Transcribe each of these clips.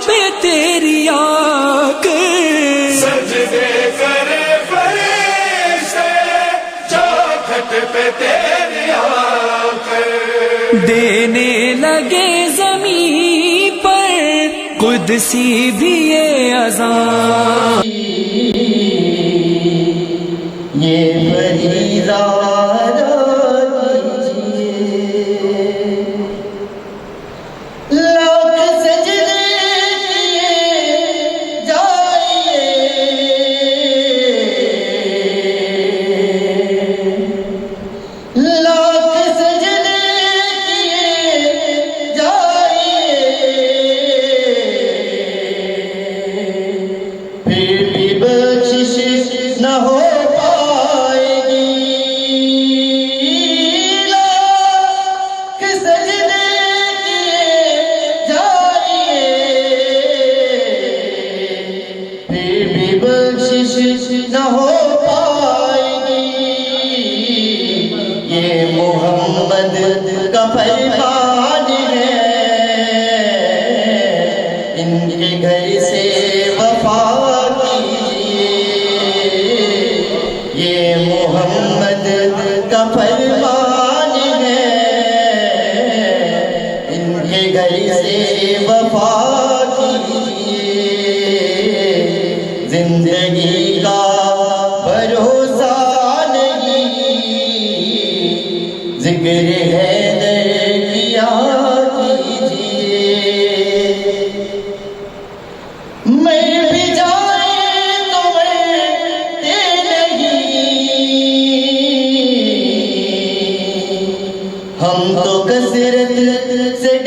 پہ تیری آ کر سجدے کرے فرشتے چوکھٹ پہ تیری آ کر، دینے لگے زمین پر قدسی بھی یہ اذان. یہ فریضہ ادا کیجیے، لاکھ سجدے کیے جائیے، لاکھ سجدے کیے جائیے، پھر بھی بخشش نہ ہو نہ ہو پائے گی. یہ محمد کا فرمان ہے، ان کے گھر سے وفا کیجیے. یہ محمد کا فرمان ہے، ان کے گھر سے وفا کیجیے. زندگی کا بھروسہ نہیں، ذکر حیدر کیا کیجیے. مر بھی جائے تو مرتے نہیں، ہم تو کثرت سے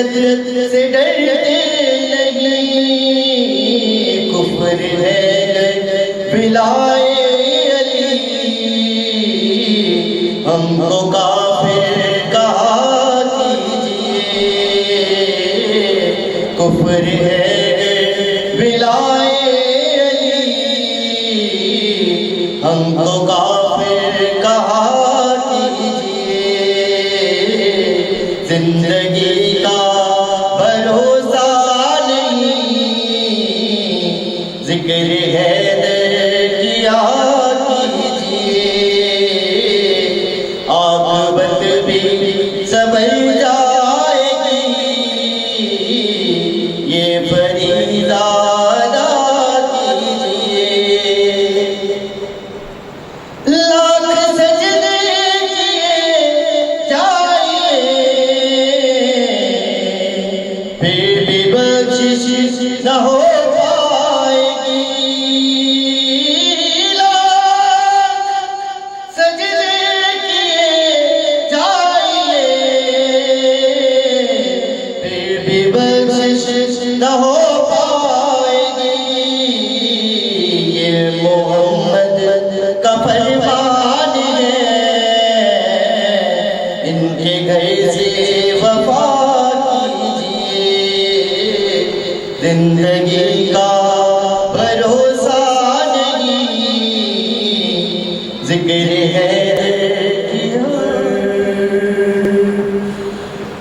ڈرتے سے ڈرتے نہیں. کفر ہے بلائے علی، ہم کو کافر کہا کیجیے. کفر ہے بلائے علی، ہم کو کافر کہا کیجیے. زندگی کا بھروسہ نہیں، ذکر حیدر کیا کیجیے. عاقبت بھی سنبھل جائے گی، یہ فریضہ ادا کیجیے. لاکھ سجدے کیے جائیے، پھر بھی بخشش نہ ہو پائے گی. لاکھ سجدے کیے جائیے، پھر بھی بخشش نہ ہو پائے گی. یہ محمد کا فرمان ہے، ان کے گھر سے وفا کیجیے. زندگی کا بھروسہ نہیں، ذکر ہے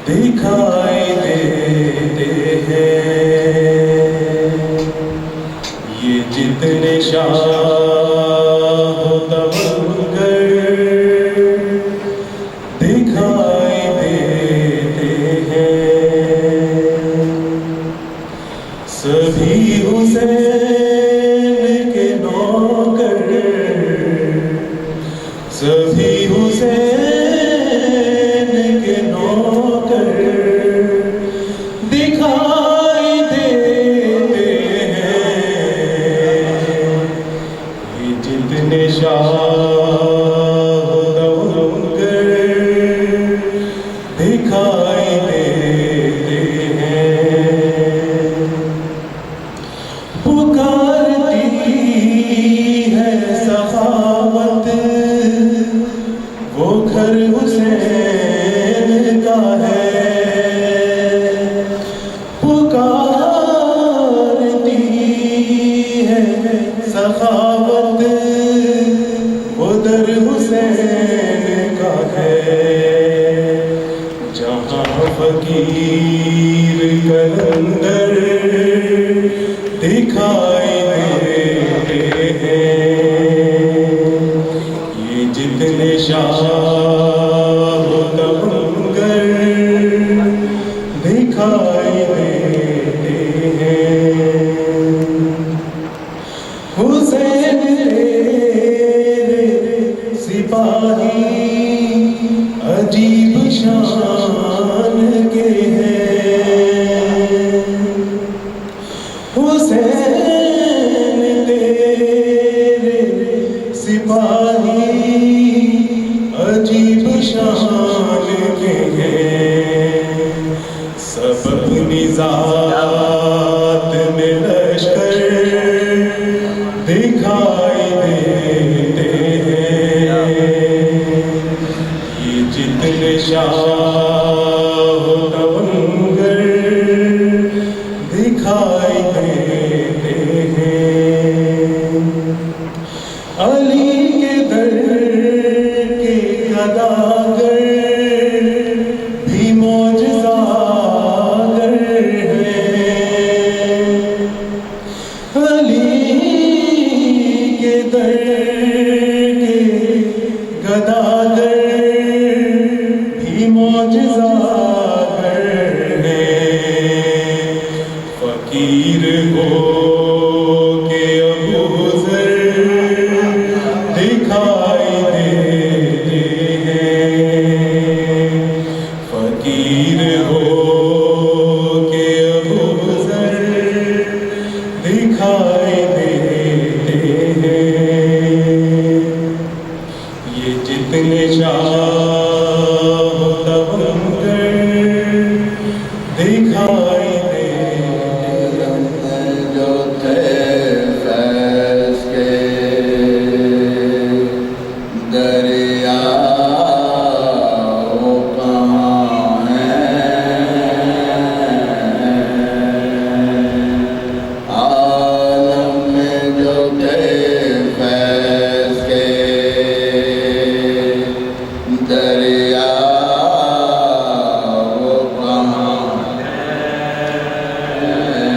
دکھائی دیتے ہیں یہ جتنے شاہ دکھائی دیتے ہیں. سبھی حسین کے نوکر، سبھی حسین کے نوکر دکھائی دیتے ہیں. یہ جتنے شاہ دکھائی دیتے ہیں. پکارتی ہے سخاوت، وہ گھر حسین کا ہے. پکارتی ہے سپاہی عجیب شان کے ہیں، حسین تیرے سپاہی عجیب شان کے ہیں، سب اپنی ذات میں لشکر دکھائی دیتے ہیں، یہ جتنے شاہ تونگر دکھائی دیتے ہیں، علی کے در کے گداگر بھی معجزہ گر ہیں، علی کے در کے گداگر بھی معجزہ گر ہیں، فقیر ہو کہ ابو ذر دکھائی دیتے ہیں، فقیر ہو کہ ابو ذر دکھائی دیتے ہیں، یہ جتنے شاہ تونگر دکھائی دیتے ہیں، جو تھے فیض کے دریا وہ کہاں ہیں، عالم میں جو تھے فیض کے دریا وہ کہاں ہیں،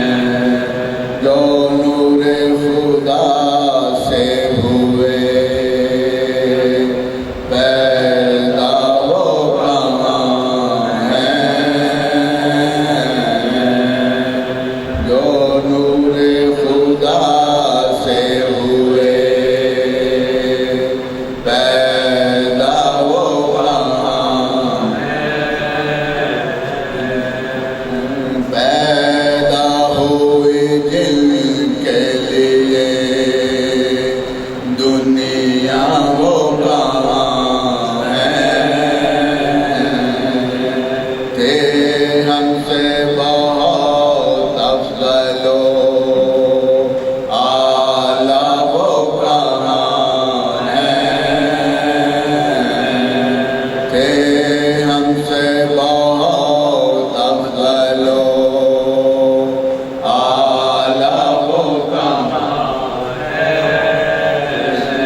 جو نور خدا سے ہوئے پیدا وہ کہاں ہیں، جو نور خدا سے ہوئے پیدا وہ کہاں ہیں، پیدا ہوئی جن کے لیے دنیا وہ کہاں ہیں، تھے ہم سے بہت افضل و اعلیٰ وہ کہاں ہیں، تھے ہم سے بہت افضل و اعلیٰ وہ کہاں ہیں،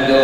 جو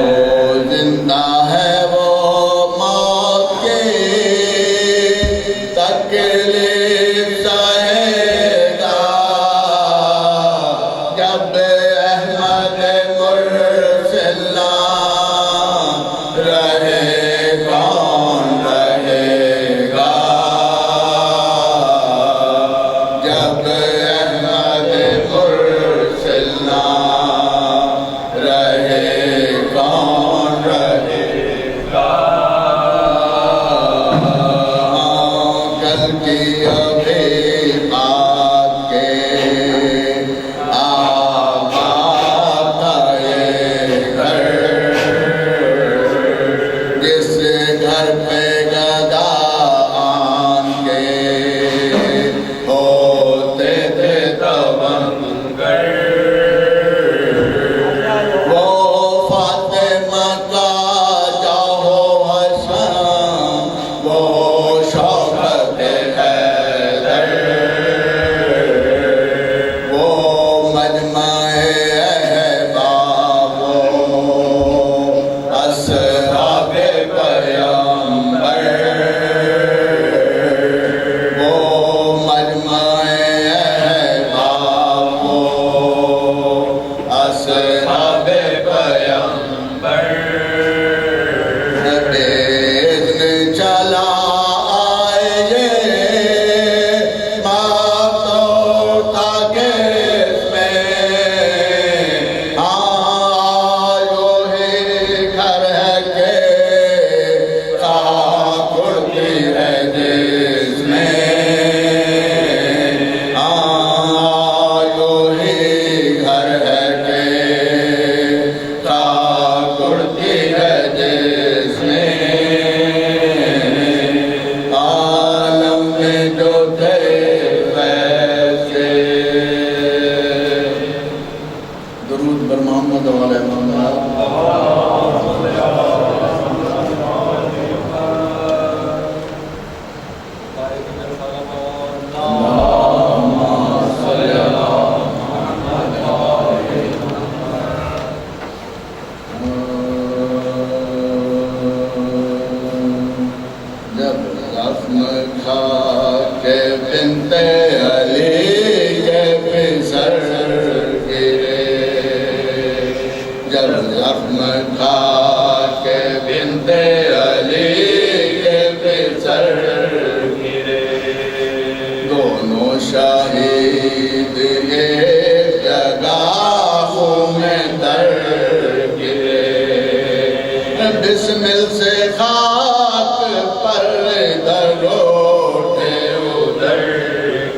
بسمل سے خاک پر ادھر اٹھے ادھر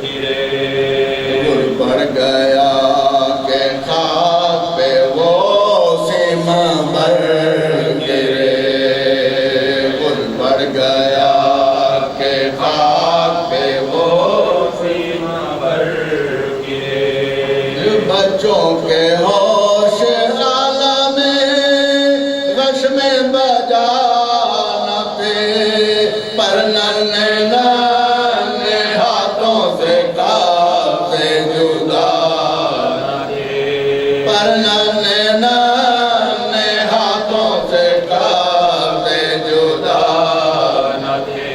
گرے گر پڑ گیا کہ خاک پہ وہ سیما بھر گرے گر پڑ گیا کہ خاک پہ وہ سیما بھر گرے بچوں کے ہوش عالم غش میں بجا نہ تھے پر ننھے ننھے ہاتھوں سے کاتے جدا نہ تھے پر ننھے ننھے ہاتھوں سے کاتے جدا نہ تھے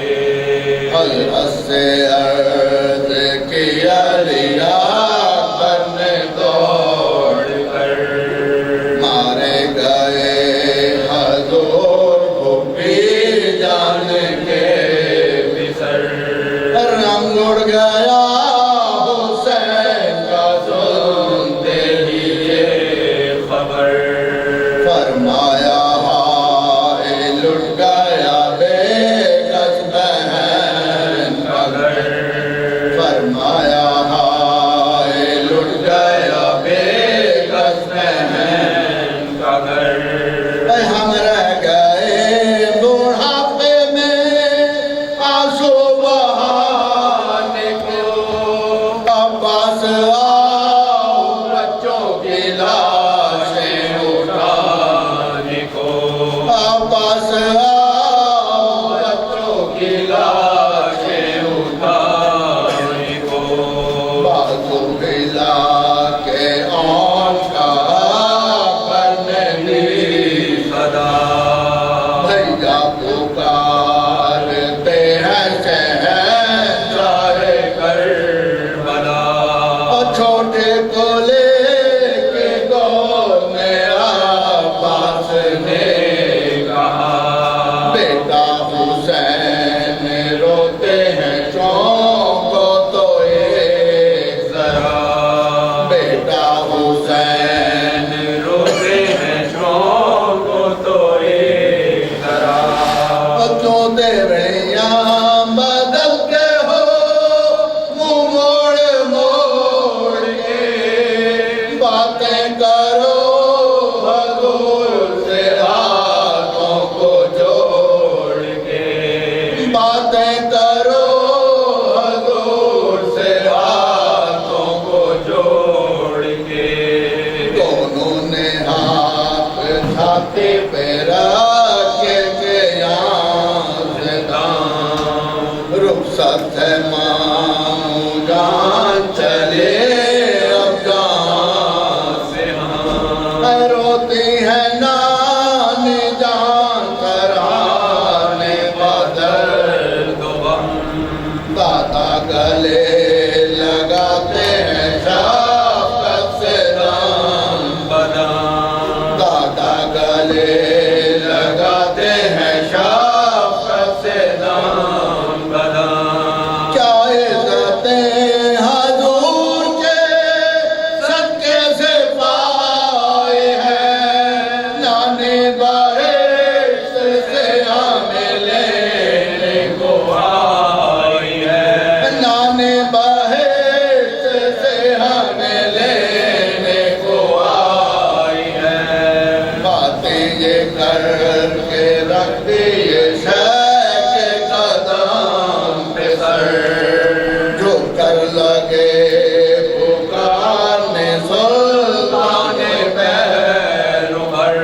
حضرت سے عرض کیا لیا کرنے دوڑ کر مارے گئے حضور کو پیر جان کے بسر رنگ اڑ گیا حسین کا سنتے ہی یہ خبر فرمایا ہائے لٹ گیا بے کس بہن کا گھر فرمایا ہائے لٹ گیا بے کس بہن کا گھر ہم رہ گئے بڑھاپے میں آنسو بہانے کو عباس آؤ بچوں کی لاشیں اٹھانے کو عباس آؤ بچوں کی لاشیں اٹھانے کو بازو ہلا کے آن کا کرنے دی صدا بھیا پکارتے ہیں شہنشاہ کربلا اور چھوٹے کو لے کے گود میں عباس نے کہا بیٹا حسین روتے ہیں چونکو تو ایک ذرا بیٹا حسین روتے ہیں چونکو تو ایک ذرا کیوں دیوڑیاں بدل کے ہو منہ موڑ موڑ کے باتیں کرو حضور سے ہاتھوں کو جوڑ کے باتیں کرو حضور سے ہاتھوں کو جوڑ کے دونوں نے ہاتھ چھاتی پہ رکھے کہ یہاں سے دام رخصت ہے ماموں جان چلے اب جہاں سے ہاں روتی ہے نانی جان کرانے بدر دو غم دادا گلے لگاتے ہیں شفقت سے دم بدم دادا گلے لگاتے ہیں شفقت سے دم بدم کیا عزتیں حضور کے صدقے سے پائے ہیں نانی بہشت سے ہمیں لینے کو آئی ہے نانی بہشت سے ہمیں لینے کو آئی ہے باتیں یہ کر کے رکھ دیے شیخ کے قدم پہ سر جو کر لگے پکارنے سلطان پیروں پر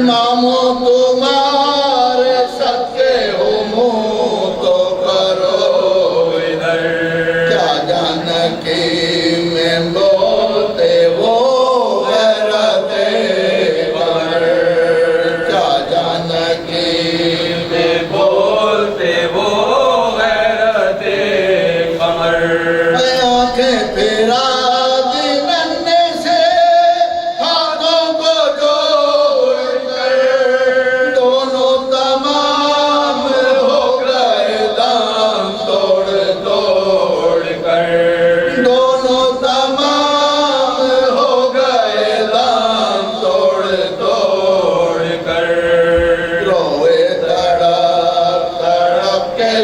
ماموں تمہارے صدقے ہو منہ تو کرو ادھر کیا جانکی میں بولتے وہ غیرت قمر کیا جانکی میں بولتے وہ غیرت قمر آنکھیں پھرا دی ننھے سے ہاتھوں کو جوڑ کر دو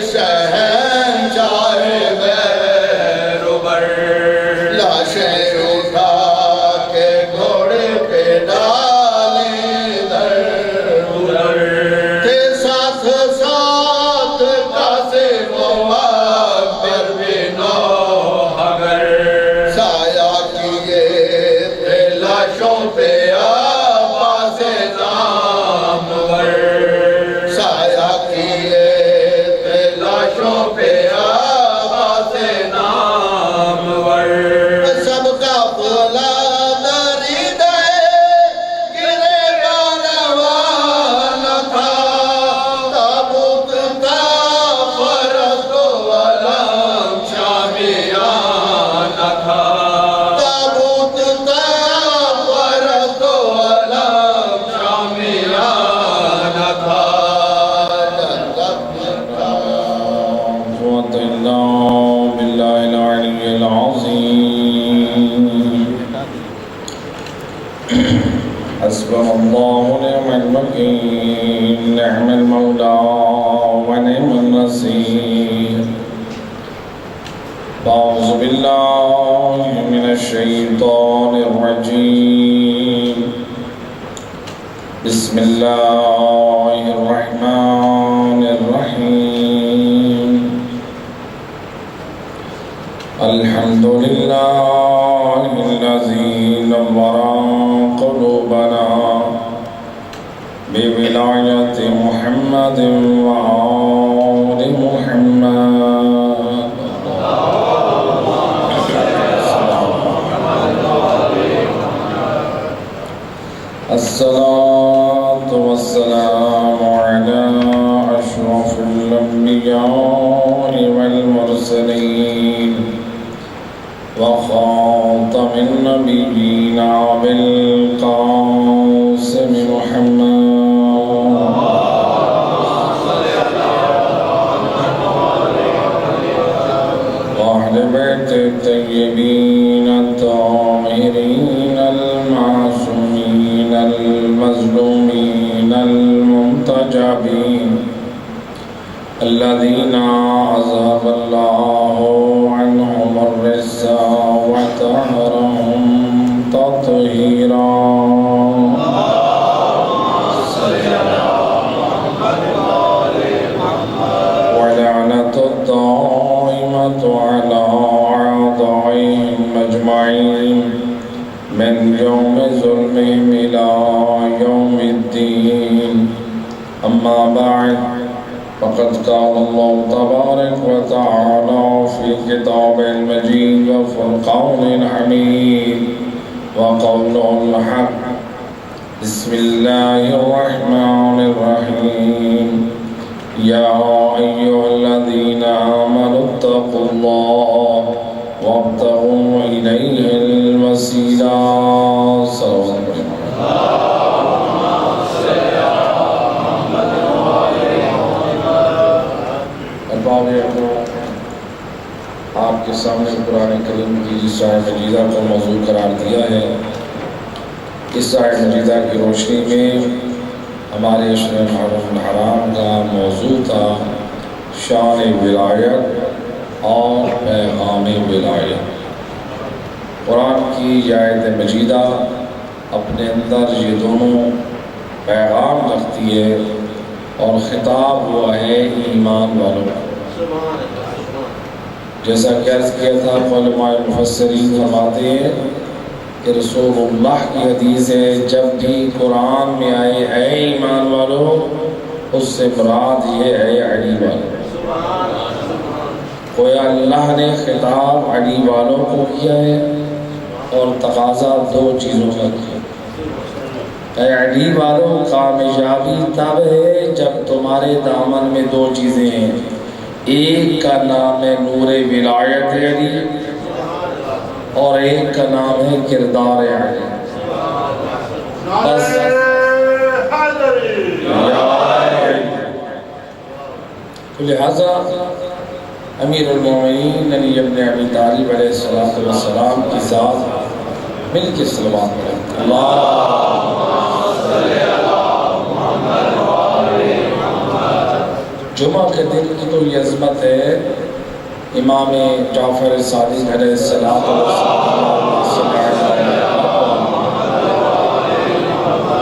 شہنشاہ بیروبر لاشیں اٹھا کے گھوڑے پہ ڈالیں در ادھر کے ساتھ ساتھ قاسم و اکبر بھی نوحگر سایہ کیے تھے لاشوں پہ عباس نامور سایہ کیے تھے لاشوں پہ عباس نامور سب کا بولا درد گرے بانوان تھا تابوت کا فرس و علم شامیان تھا تابوت کا فرس و علم شامیان تھا قوة إلا بالله العلي العظيم حسبنا الله ونعم الوكيل نعم المولى ونعم النصير أعوذ بالله من الشيطان الرجيم بسم الله الرحمن الرحيم الحمد لله الذي نور قلوبنا بولاية محمد وآل محمد الصلاة والسلام على أشرف الأنبياء والمرسلين وخاتم النبيين بالقاسم محمد وأهل بيت الطيبين الطاهرين المعصومين المظلومين المنتجبين الذين أذهب الله عنهم الرجس وطهرهم تطهيرا ولعنة الدائمة على أعدائهم أجمعين من يوم ظلمهم إلى يوم الدين أما بعد فقد قال الله تبارك وتعالى في كتاب المجيد وفرقان الحميد وقوله الحق بسم الله الرحمن الرحيم يا أيها الذين آمنوا اتقوا الله وابتغوا إليه الوسيلة صلى الله عليه وسلم آپ کے سامنے قرآن کریم کی جس آیت مجیدہ کو موضوع قرار دیا ہے، اس آیت مجیدہ کی روشنی میں ہمارے اشر محرم الحرام کا موضوع تھا شان ولایت اور پیغام ولایت۔ قرآن کی یہ آیت مجیدہ اپنے اندر یہ دونوں پیغام رکھتی ہے اور خطاب ہوا ہے ایمان والوں کو۔ جیسا کہ عرض کیا تھا، علماء مفسرین فرماتے ہیں کہ رسول اللہ کی حدیث ہے جب بھی قرآن میں آئے اے ایمان والو، اس سے مراد یہ ہے علی والو۔ گویا اللہ نے خطاب علی والوں کو کیا ہے اور تقاضا دو چیزوں کا کیا۔ اے علی والو، کامیابی تب ہے جب تمہارے دامن میں دو چیزیں ہیں، ایک کا نام ہے نور ولایت علی اور ایک کا نام ہے کردار علی۔ بس لہذا امیر المومنین علی ابن ابی طالب علیہ السلام کی ذات مل کے صلوات پڑھیں۔ جمعہ کے دن کی تو یہ عظمت ہے، امام جعفر صادق علیہ السلام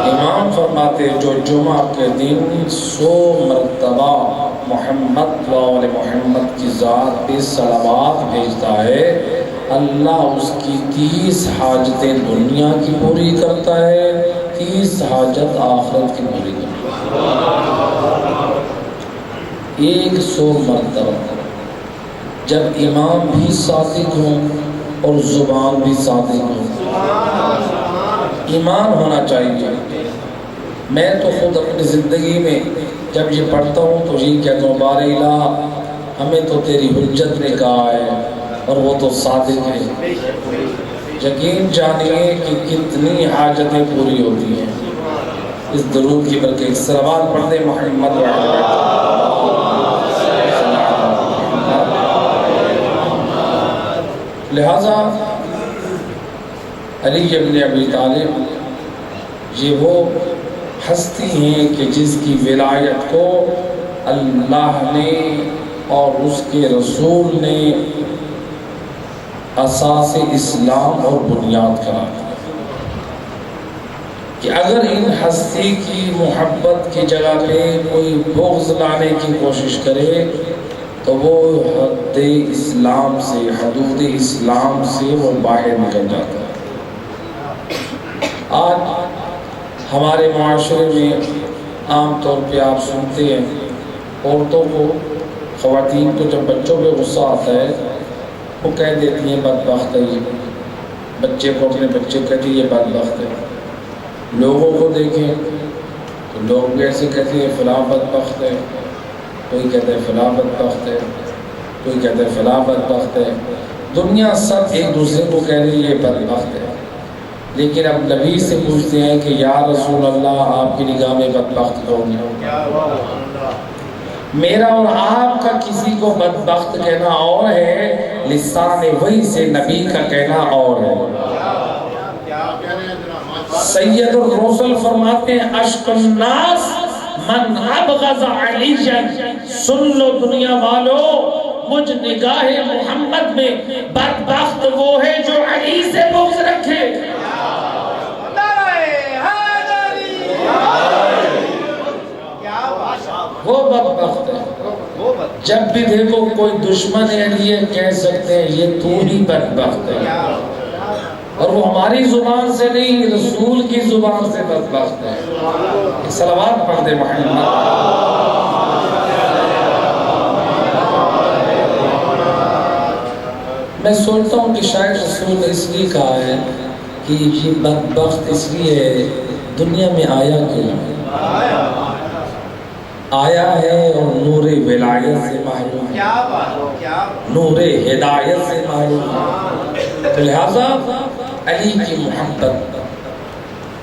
امام فرماتے جو جمعہ کے دن 100 مرتبہ محمد و آل محمد کی ذات پہ صلوات بھیجتا ہے، اللہ اس کی 30 حاجتیں دنیا کی پوری کرتا ہے، 30 حاجت آخرت کی پوری کرتا ہے۔ 100 مرتبہ جب امام بھی صادق ہوں اور زبان بھی صادق ہوں، ایمان ہونا چاہیے۔ میں تو خود اپنی زندگی میں جب یہ پڑھتا ہوں تو یہ کہتا ہوں بار الہ ہمیں تو تیری حجت نے کہا ہے اور وہ تو صادق ہے۔ یقین جانیے کہ کتنی حاجتیں پوری ہوتی ہیں اس درود کی، بلکہ ایک صلوات پڑھ دیں محمد و لہذا علی ابن ابی طالب یہ وہ ہستی ہیں کہ جس کی ولایت کو اللہ نے اور اس کے رسول نے اساس اسلام اور بنیاد قرار دیا کہ اگر ان ہستی کی محبت کی جگہ پہ کوئی بغض لانے کی کوشش کرے تو وہ حد اسلام سے، حدود اسلام سے وہ باہر نکل جاتا ہے۔ آج ہمارے معاشرے میں عام طور پہ آپ سنتے ہیں عورتوں کو، خواتین کو جب بچوں پہ غصہ آتا ہے وہ کہہ دیتی ہیں بدبخت ہے یہ، بچے کو اپنے بچے کہتی ہیں یہ بدبخت ہے۔ لوگوں کو دیکھیں تو لوگ بھی ایسے کہتے ہیں فلاں بدبخت ہے، کوئی کہتے ہیں فلاں بدبخت ہے، کوئی کہتے ہیں فلاں بدبخت ہے۔ دنیا سب ایک دوسرے کو کہہ رہی ہے یہ بدبخت ہے، لیکن اب نبی سے پوچھتے ہیں کہ یا رسول اللہ آپ کی نگاہ میں بدبخت کون ہے؟ میرا اور آپ کا کسی کو بدبخت کہنا اور ہے، لسان وحی سے نبی کا کہنا اور ہے۔ سید الرسل فرماتے ہیں اشق الناس من ابغض علی، سن لو دنیا والو مجھ نگاہ محمد میں بدبخت وہ ہے جو علی سے بغض رکھے۔ وہ بدبخت ہے۔ جب بھی دیکھو کوئی دشمن علی ہے کہہ سکتے ہیں یہ تو ہی بدبخت ہے، اور وہ ہماری زبان سے نہیں رسول کی زبان سے بدبخت ہے۔ صلوات پڑھ دے محمد۔ میں سوچتا ہوں کہ شاید رسول نے اس لیے کہا ہے کہ یہ بدبخت اس لیے دنیا میں آیا کیوں آیا ہے، اور نور ولایت سے محروم ہے، نور ہدایت سے محروم ہے۔ تو لہذا علی کی محبت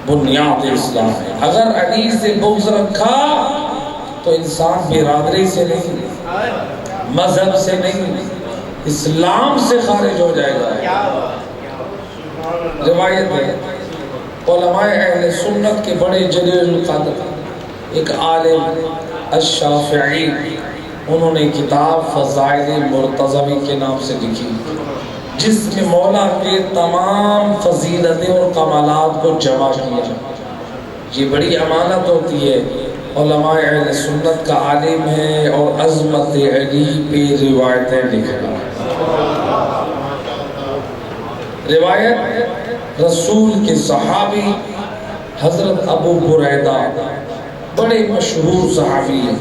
بنیاد اسلام ہے۔ اگر علی سے بغض رکھا تو انسان برادری سے نہیں، مذہب سے نہیں، اسلام سے خارج ہو جائے گا۔ روایت ہے علماء اہل سنت کے بڑے جلیل القدر ایک عالم الشافعی، انہوں نے کتاب فضائل مرتضوی کے نام سے لکھی، جس میں مولا کے تمام فضیلتیں اور کمالات کو جمع کیا۔ یہ بڑی امانت ہوتی ہے، علماء اہل سنت کا عالم ہے اور عظمت علی پہ روایتیں لکھ رہا ہے۔ روایت رسول کے صحابی حضرت ابو بریدہ بڑے مشہور صحابی ہیں،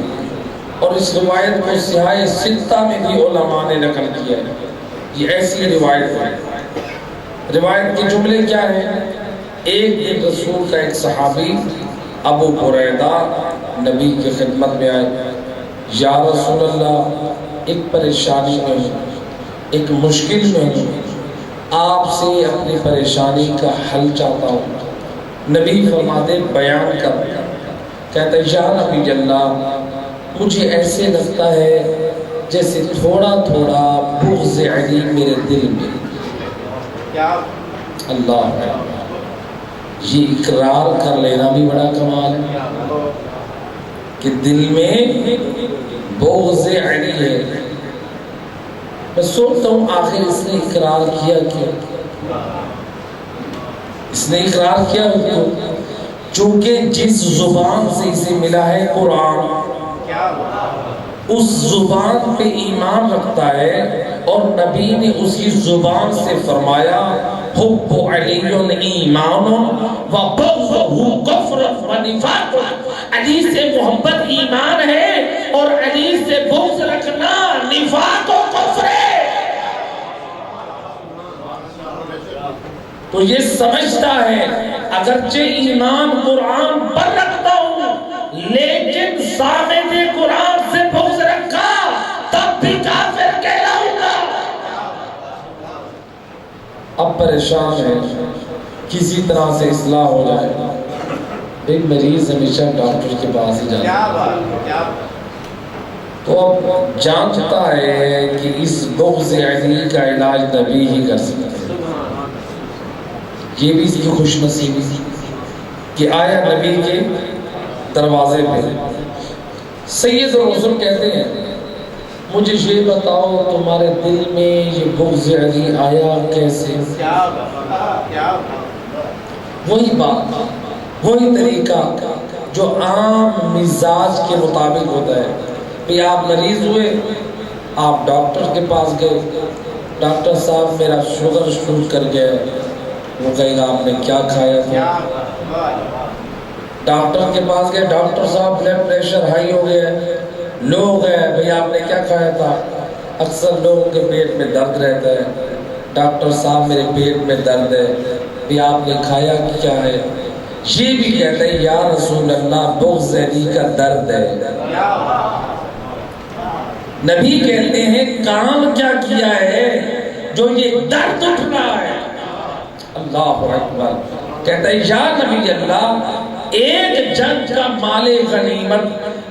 اور اس روایت کو سیاہ ستہ میں بھی علماء نے نقل کیا ہے۔ یہ ایسی روایت ہے۔ روایت کے جملے کیا ہیں؟ ایک دن رسول کا ایک صحابی ابو بریدہ نبی کی خدمت میں آئے، یا رسول اللہ ایک پریشانی میں ہوں، ایک مشکل میں ہوں، آپ سے اپنی پریشانی کا حل چاہتا ہوں۔ نبی فرماتے بیان کر، کہتا ہے یا نبی اللہ مجھے ایسے لگتا ہے جیسے تھوڑا تھوڑا بغض علی میرے دل میں۔ اللہ یہ اقرار کر لینا بھی بڑا کمال ہے کہ دل میں بغض علی ہے۔ میں سوچتا ہوں آخر اس نے اقرار کیا کیا؟ اس نے اقرار کیا کیوں؟ چونکہ جس زبان سے اسے ملا ہے قرآن، اس زبان پہ ایمان رکھتا ہے، اور نبی نے اس کی زبان سے فرمایا حب علی ایمان و بغضہ کفر و نفاق، علی سے محبت ایمان ہے اور علی سے بغض رکھنا نفاق و کفر ہے۔ تو یہ سمجھتا ہے اگرچہ ایمان قرآن پر رکھتا ہوں لیکن صامت قرآن سے بغض رکھا تب بھی کافر کہلاؤں گا۔ اب پریشان ہے کسی طرح سے اصلاح ہو جائے۔ ایک مریض ہمیشہ ڈاکٹر کے پاس ہی جاتا ہے، تو اب جانتا ہے کہ اس بغض علی کا علاج نبی ہی کر سکتے ہیں۔ یہ بھی اس کی خوش نصیبی کہ آیا نبی کے دروازے پہ۔ سید الرسول کہتے ہیں مجھے یہ بتاؤ تمہارے دل میں یہ بغض علی آیا کیسے؟ وہی بات، وہی طریقہ جو عام مزاج کے مطابق ہوتا ہے۔ کہ آپ مریض ہوئے، آپ ڈاکٹر کے پاس گئے، ڈاکٹر صاحب میرا شوگر شوٹ کر گیا ہے، وہ کہے گا آپ نے کیا کھایا تھا؟ ڈاکٹر کے پاس گئے، ڈاکٹر صاحب بلڈ پریشر ہائی ہو گیا ہے، لوگ ہیں بھئی آپ نے کیا کھایا تھا؟ اکثر لوگوں کے پیٹ میں درد رہتا ہے، ڈاکٹر صاحب میرے پیٹ میں درد ہے، بھئی آپ نے کھایا کیا ہے؟ یہ بھی کہتا ہے یا رسول اللہ بغض علی کا درد ہے۔ نبی کہتے ہیں کام کیا کیا ہے جو یہ درد اٹھ رہا ہے؟ اللہ اکبر۔ کہتا ہے یا نبی اللہ ایک جنگ کا مال غنیمت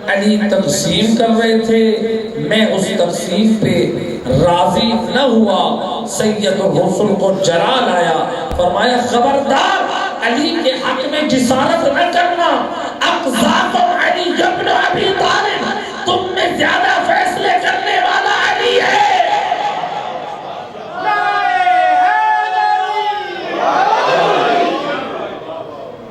علی تقسیم کر رہے تھے، میں اس تقسیم پہ راضی نہ ہوا، سید الرسل کو جرا لایا، فرمایا خبردار علی کے حق میں جسارت نہ کرنا، اقذاکم علی ابن ابی طالب، تم میں زیادہ فیصلے کرنے والا علی ہے۔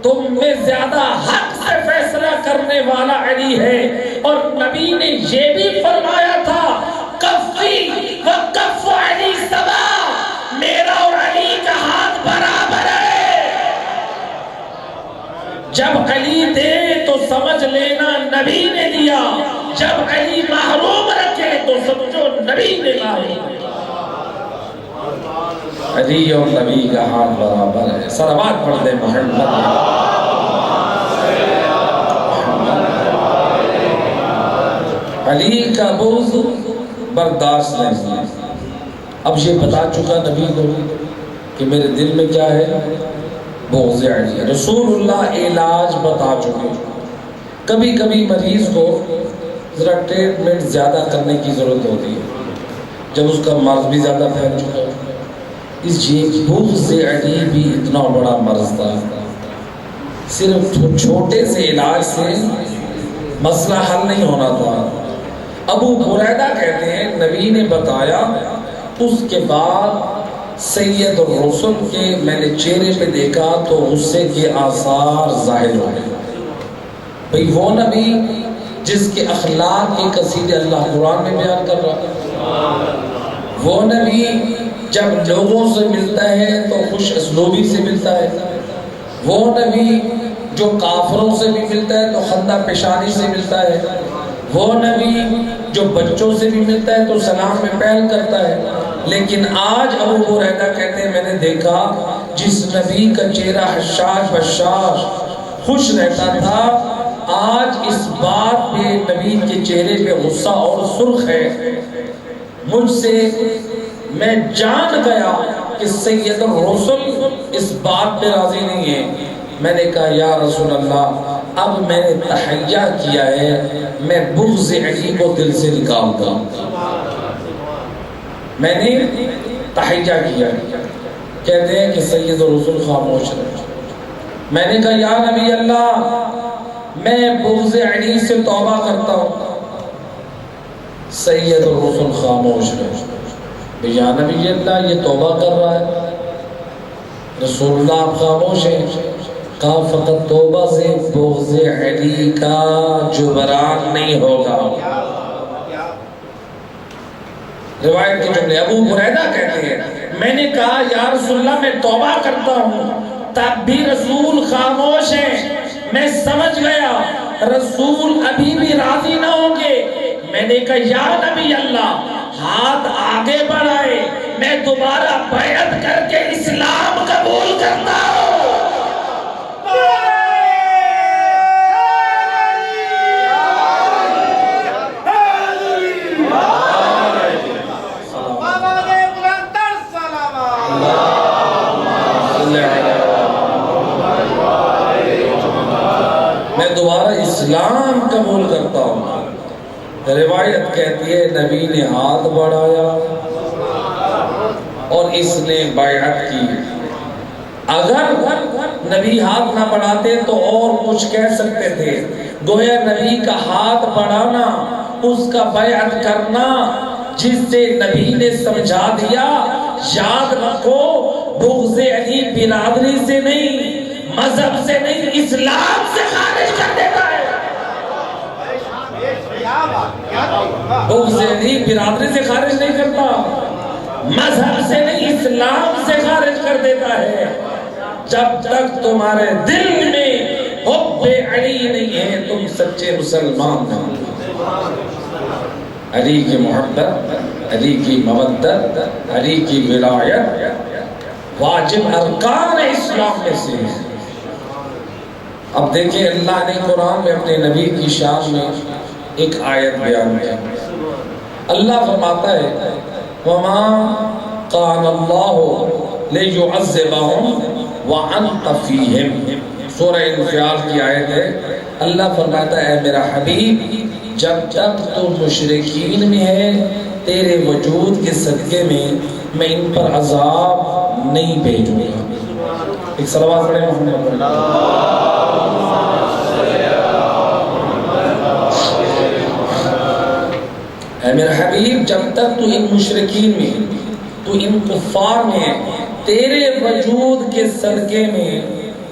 تم میں زیادہ حق سے فیصلہ کرنے والا علی ہے۔ اور نبی نے یہ بھی فرمایا تھا کفی و کف علی سوا، میرا اور علی کا ہاتھ برابر ہے۔ جب علی دے تو سمجھ لینا نبی نے دیا، جب علی محروم رکھے تو سمجھو نبی نے محروم رکھا۔ علی اور نبی کا ہاتھ برابر ہے۔ صلوات پڑھ دے محمد۔ علی کا بغض برداشت نہیں ہے۔ اب یہ بتا چکا نبی کو کہ میرے دل میں کیا ہے، بغض علی۔ رسول اللہ علاج بتا چکے۔ کبھی کبھی مریض کو ذرا ٹریٹمنٹ زیادہ کرنے کی ضرورت ہوتی ہے جب اس کا مرض بھی زیادہ پھیل چکا ہے۔ اس یہ بغض علی بھی اتنا بڑا مرض تھا، صرف چھوٹے سے علاج سے مسئلہ حل نہیں ہونا تھا۔ ابو بریدہ کہتے ہیں نبی نے بتایا، اس کے بعد سید الرسل کے میں نے چہرے پہ دیکھا تو غصے کے آثار ظاہر ہو گئے۔ بھئی وہ نبی جس کے اخلاق کے قصیدے اللہ قرآن میں بیان کر رہا ہے، وہ نبی جب لوگوں سے ملتا ہے تو خوش اسلوبی سے ملتا ہے، وہ نبی جو کافروں سے بھی ملتا ہے تو خندہ پیشانی سے ملتا ہے، وہ نبی جو بچوں سے بھی ملتا ہے تو سلام میں پہل کرتا ہے۔ لیکن آج ابو بریدہ کہتے ہیں میں نے دیکھا جس نبی کا چہرہ حشاش بشاش خوش رہتا تھا، آج اس بات پہ نبی کے چہرے پہ غصہ اور سرخ ہے۔ مجھ سے میں جان گیا کہ سید الرسل اس بات پہ راضی نہیں ہے۔ میں نے کہا یا رسول اللہ اب میں نے تحیہ کیا ہے، میں بغض علی کو دل سے نکالتا ہوں۔ میں نے تحیہ کیا۔ کہتے ہیں کہ سید الرسل خاموش رہے۔ میں نے کہا یا نبی اللہ میں بغض علی سے توبہ کرتا ہوں۔ سید الرسل خاموش رہے، یا نبی اللہ یہ توبہ کر رہا ہے، رسول اللہ آپ خاموش ہیں۔ کہا فقط توبہ سے بغض علی کا جبران نہیں ہوگا۔ روایت کے جملے ابو بریدہ کہتے ہیں میں نے کہا یا رسول اللہ میں توبہ کرتا ہوں، تب بھی رسول خاموش ہیں۔ میں سمجھ گیا رسول ابھی بھی راضی نہ ہوں گے۔ میں نے کہا یا نبی اللہ ہاتھ آگے بڑھائے، میں دوبارہ بیعت کر کے اسلام قبول کرتا ہوں۔ میں دوبارہ اسلام قبول کرتا ہوں۔ روایت کہتی ہے نبی نے ہاتھ بڑھایا اور اس نے بیعت کی۔ اگر نبی ہاتھ نہ بڑھاتے تو اور کچھ کہہ سکتے تھے، گویا نبی کا ہاتھ بڑھانا، اس کا بیعت کرنا، جس سے نبی نے سمجھا دیا یاد رکھو بغض علی برادری سے نہیں، مذہب سے نہیں، اسلام سے خارج کر دیتا ہے۔ بغض علی برادری سے خارج نہیں کرتا، مذہب سے نہیں اسلام سے خارج کر دیتا ہے۔ جب تک تمہارے دل میں حب علی نہیں ہے تم سچے مسلمان نہیں۔ علی کی محبت، علی کی مودت، علی کی ولایت واجب ارکان اسلام میں سے ہے۔ اب دیکھیں اللہ نے قرآن میں اپنے نبی کی شان میں ایک آیت بیان کیا۔ اللہ فرماتا ہے وَمَا قَانَ اللَّهُ لِيُعَذِّبَهُمْ وَأَنْتَ فِيهِمْ، سورہ انفیال کی آیت ہے۔ اللہ فرماتا ہے اے میرا حبیب جب تک تو مشرکین میں ہے تیرے وجود کے صدقے میں میں ان پر عذاب نہیں بھیجوں گا۔ ایک صلوات پڑھیں محمد۔ اے میرا حبیب جب تک تو ان مشرکین میں، تو ان کفار میں، تیرے وجود کے صدقے میں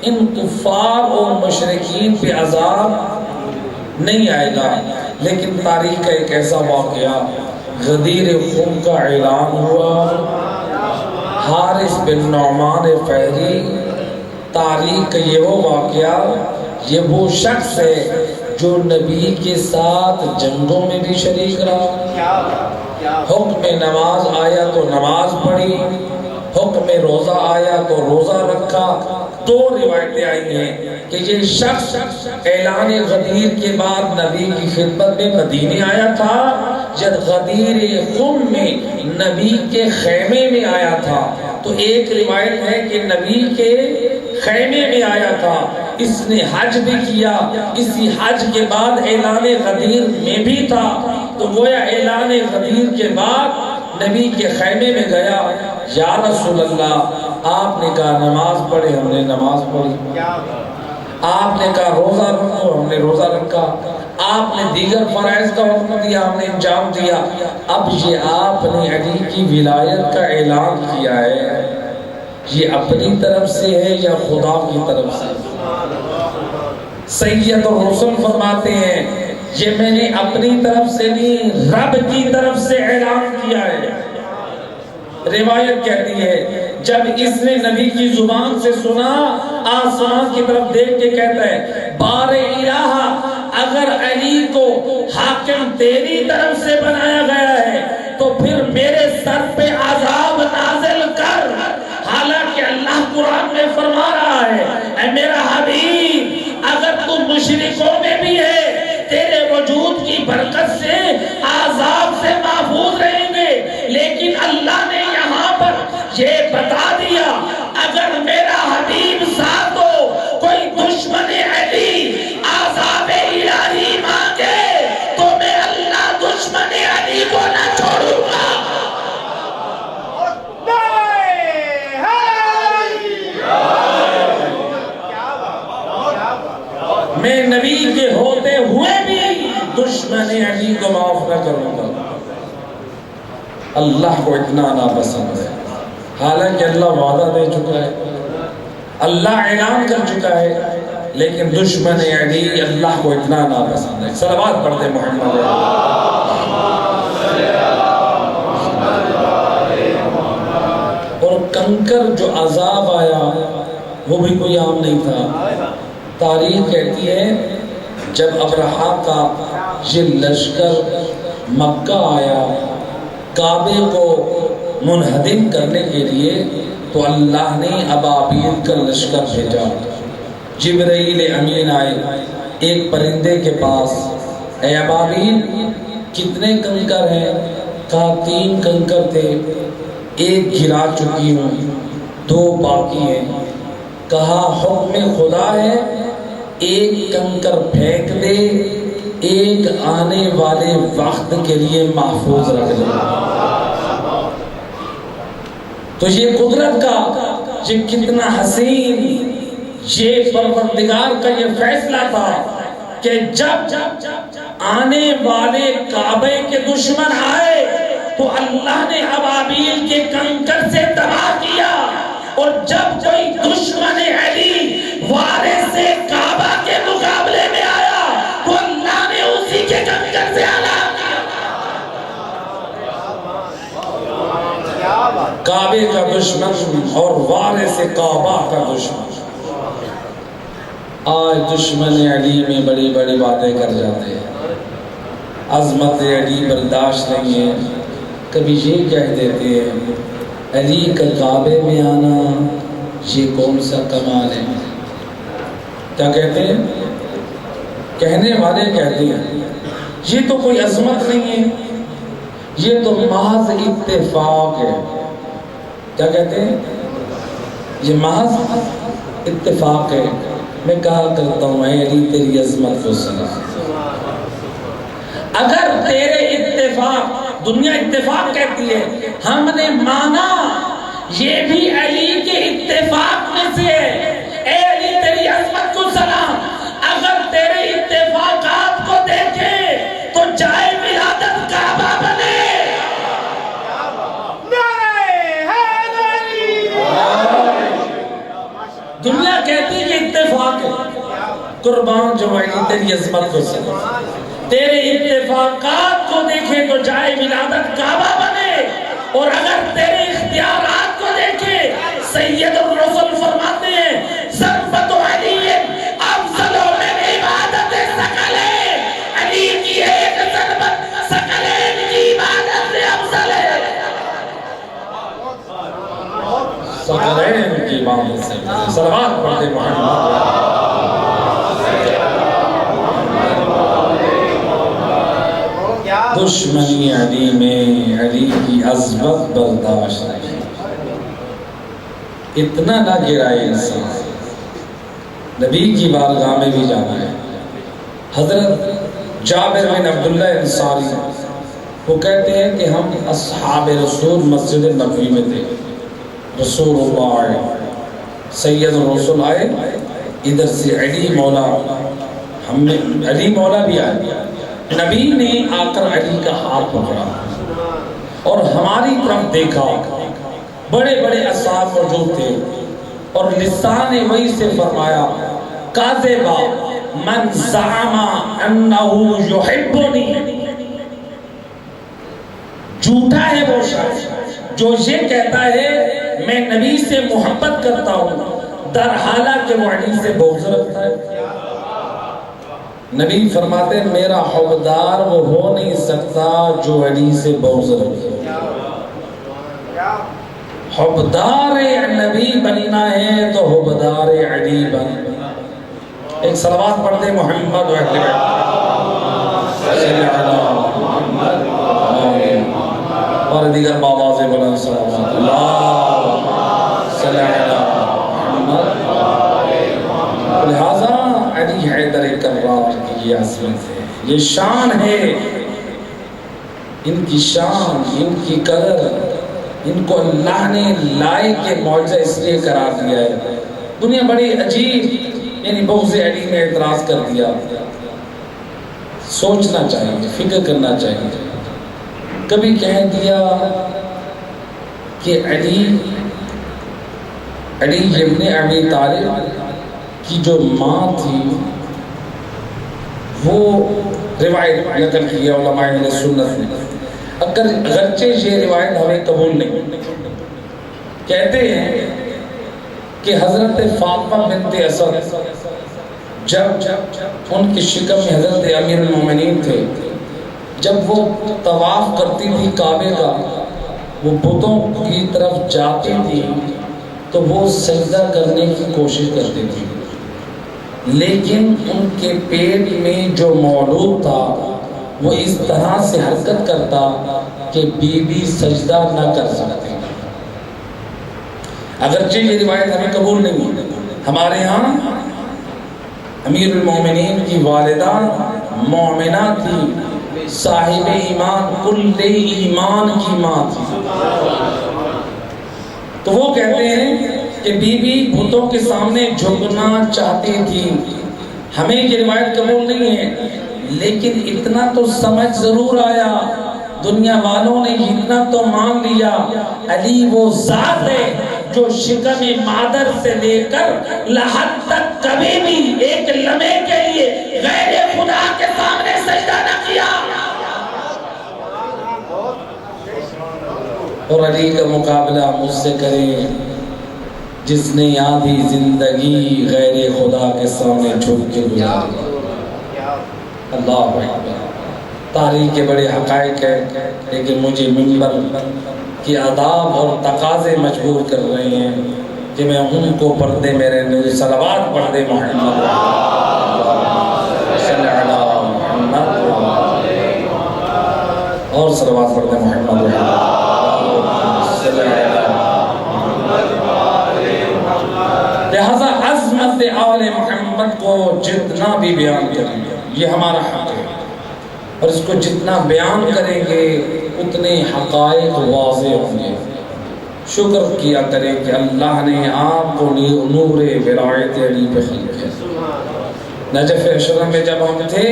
ان کفار اور مشرکین پہ عذاب نہیں آئے گا۔ لیکن تاریخ کا ایک ایسا واقعہ، غدیر خم کا اعلان ہوا، حارث بن نعمان فہری، تاریخ کا یہ وہ واقعہ، یہ وہ شخص ہے جو نبی کے ساتھ جنگوں میں بھی شریک رہا، حکم نماز آیا تو نماز پڑھی، حکم روزہ آیا تو روزہ رکھا۔ دو روایتیں آئی ہیں کہ یہ شخص اعلان غدیر کے بعد نبی کی خدمت میں مدینے آیا تھا، جب غدیر خم میں نبی کے خیمے میں آیا تھا۔ تو ایک روایت ہے کہ نبی کے خیمے میں آیا تھا، اس نے حج بھی کیا، اسی حج کے بعد اعلان غدیر میں بھی تھا۔ تو گویا اعلان غدیر کے بعد نبی کے خیمے میں گیا، یا رسول اللہ آپ نے کہا نماز پڑھے، ہم نے نماز پڑھی، آپ نے کہا روزہ رکھو، ہم نے روزہ رکھا، آپ نے دیگر فرائض کا حکم دیا، ہم نے انجام دیا۔ اب یہ آپ نے علی کی ولایت کا اعلان کیا ہے، یہ اپنی طرف سے ہے یا خدا کی طرف سے؟ سید الرسل فرماتے ہیں یہ میں نے اپنی طرف سے نہیں، رب کی طرف سے اعلان کیا ہے۔ روایت کہتی ہے جب اس نے نبی کی زبان سے سنا، آسمان کی طرف دیکھ کے کہتا ہے بار الہ اگر علی کو حاکم تیری طرف سے بنایا گیا ہے تو پھر میرے سر پہ عذاب نازل کر۔ حالانکہ اللہ قرآن میں فرما رہا ہے اے میرا حبیب اگر تو مشرکوں میں بھی ہے تیرے وجود کی برکت سے عذاب سے محفوظ رہیں گے، لیکن اللہ نے یہاں پر یہ بتا دیا اگر میرا حبیب ساتھ ہو، کوئی دشمن علی عذاب الہی مانگے تو میں اللہ دشمن علی کو نہ چھوڑوں گا۔ میں نبی کے دشمن علی کو معاف نہ کروں گا۔ اللہ کو اتنا ناپسند ہے، حالانکہ اللہ وعدہ دے چکا ہے، اللہ اعلان کر چکا ہے، لیکن دشمن علی اللہ کو اتنا ناپسند ہے۔ صلوات پڑھتے محمد اور کنکر جو عذاب آیا وہ بھی کوئی عام نہیں تھا۔ تاریخ کہتی ہے جب ابرہہ کا یہ لشکر مکہ آیا کعبے کو منہدم کرنے کے لیے، تو اللہ نے ابابیل کا لشکر بھیجا۔ جبرائیل امین آئے ایک پرندے کے پاس، اے ابابیل کتنے کنکر ہیں؟ کہا 3 کنکر تھے، 1 گرا چکی ہوں، 2 باقی ہیں۔ کہا حکم خدا ہے 1 کنکر پھینک دے، 1 آنے والے وقت کے لیے محفوظ رکھ لے۔ تو یہ قدرت کا یہ کتنا حسین، یہ پروردگار کا یہ فیصلہ تھا کہ جب آنے والے کعبے کے دشمن آئے تو اللہ نے ابابیل کے کنکر سے تباہ کیا، اور جب کوئی دشمن علی وارث کعبہ کے مقابلے میں آیا تو اللہ نے اسی کے کنکر سے ہلاک کیا۔ کعبے کا دشمن اور وارث کعبہ کا دشمن آج دشمن علی میں بڑی بڑی باتیں کر جاتے ہیں، عظمت علی برداشت نہیں ہے۔ کبھی یہ کہہ دیتے ہیں علی کا کعبے میں آنا یہ کون سا کمال ہے؟ کیا کہتے ہیں؟ کہنے والے کہتے ہیں یہ تو کوئی عظمت نہیں ہے، یہ تو محض اتفاق ہے۔ کیا کہتے ہیں؟ یہ محض اتفاق ہے۔ میں کہا کرتا ہوں اے علی تیری عظمت کو سلام، اگر تیرے اتفاق، دنیا اتفاق کہتی ہے، ہم نے مانا یہ بھی علی کے اتفاق میں سے ہے، اے علی تیری عظمت کو سلام۔ اگر تیرے اتفاقات کو دیکھیں تو جائے ولادت کعبہ بنے۔ دنیا کہتی ہے کہ اتفاق ہے، قربان جو علی تیری عظمت کو سلام۔ تیرے اتفاقات کو دیکھیں تو جائے ولادت کعبہ بنے، اور اگر تیرے اختیارات کو دیکھیں، سید الرسول فرماتے ہیں ضربت علی افضل من عبادت ثقلین، علی کی ایک ضربت ثقلین کی عبادت سے افضل ہے۔ ثقلین کی عبادت سے صلوات پڑھتے محمد۔ دشمنی علی میں علی کی عظمت برداشت نہیں، اتنا نہ گرائے انسان، نبی کی بارگاہ میں بھی جانا ہے۔ حضرت جابر بن عبداللہ انصاری وہ کہتے ہیں کہ ہم اصحاب رسول مسجد نبوی میں تھے، رسول اللہ آئے، سید الرسول آئے، ادھر سے علی مولا، ہم نے علی مولا بھی آئے، نبی نے آ کر علی کا ہاتھ پکڑا اور ہماری طرف دیکھا، بڑے بڑے اصحاب موجود تھے، اور لسان وحی سے فرمایا کاذبا من زعم انه یحبنی، جھوٹا ہے وہ شخص جو یہ کہتا ہے میں نبی سے محبت کرتا ہوں، در حالانکہ وہ علی سے بغض رکھتا ہے۔ نبی فرماتے ہیں میرا حبدار وہ ہو نہیں سکتا جو علی سے بغض رکھے۔ حبدار نبی بننا ہے تو حبدار علی بن۔ ایک صلوات پڑھتے محمد و اہل بیت اور دیگر بابا سے بلند صلوات اللہ صلی اللہ محمد۔ لہذا علی حیدر کرار کی یہ عظمت ہے، یہ شان ہے، ان کی شان، ان کی قدر، ان کو اللہ نے لائق کے معجزہ اس لیے قرار دیا ہے۔ دنیا بڑی عجیب، یعنی بغض علی نے اعتراض کر دیا، سوچنا چاہیے، فکر کرنا چاہیے۔ کبھی کہہ دیا کہ علی ابن ابی طالب کی جو ماں تھی وہ روایت نقل کی ہے علماء اہل سنت نے، اگرچہ یہ روایت ہمیں قبول نہیں۔ کہتے ہیں کہ حضرت فاطمہ بنت اسد جب ان کی شکم میں حضرت امیر المومنین تھے، جب وہ طواف کرتی تھی کعبے کا، وہ بتوں کی طرف جاتی تھی تو وہ سجدہ کرنے کی کوشش کرتی تھی، لیکن ان کے پیٹ میں جو مولود تھا وہ اس طرح سے حرکت کرتا کہ بی بی سجدہ نہ کر سکتی۔ اگرچہ یہ روایت ہمیں قبول نہیں ہے، ہمارے ہاں امیر المومنین کی والدہ مومنہ تھی، صاحب ایمان، کل ایمان کی ماں تھی۔ تو وہ کہتے ہیں کہ بی بی بتوں کے سامنے جھکنا چاہتی تھی۔ ہمیں یہ روایت قبول نہیں ہے، لیکن اتنا تو سمجھ ضرور آیا، دنیا والوں نے اتنا تو مان لیا، علی وہ ذات ہے جو شکم مادر سے لے کر لحد تک کبھی بھی ایک لمحے کے لیے غیر خدا کے سامنے سجدہ نہ کیا۔ اور علی کا مقابلہ مجھ سے کرے جس نے آدھی زندگی غیر خدا کے سامنے جھک کے گزاری۔ اللہ اکبر۔ تاریخ کے بڑے حقائق ہیں، لیکن مجھے منبر کی آداب اور تقاضے مجبور کر رہے ہیں کہ میں ان کو پڑھتے میں رہنے صلوات پڑھ دے محمد صلی اللہ محمد اور صلوات پڑھ دے محمد صلی اللہ۔ لہذا عظمت آل محمد کو جتنا بھی بیان کریں یہ ہمارا حق ہے، اور اس کو جتنا بیان کریں گے اتنے حقائق واضح ہوں گے۔ شکر کیا کریں کہ اللہ نے آپ کو نور ولایت علی پہ خلق کیا۔ نجف اشرف میں جب ہم تھے،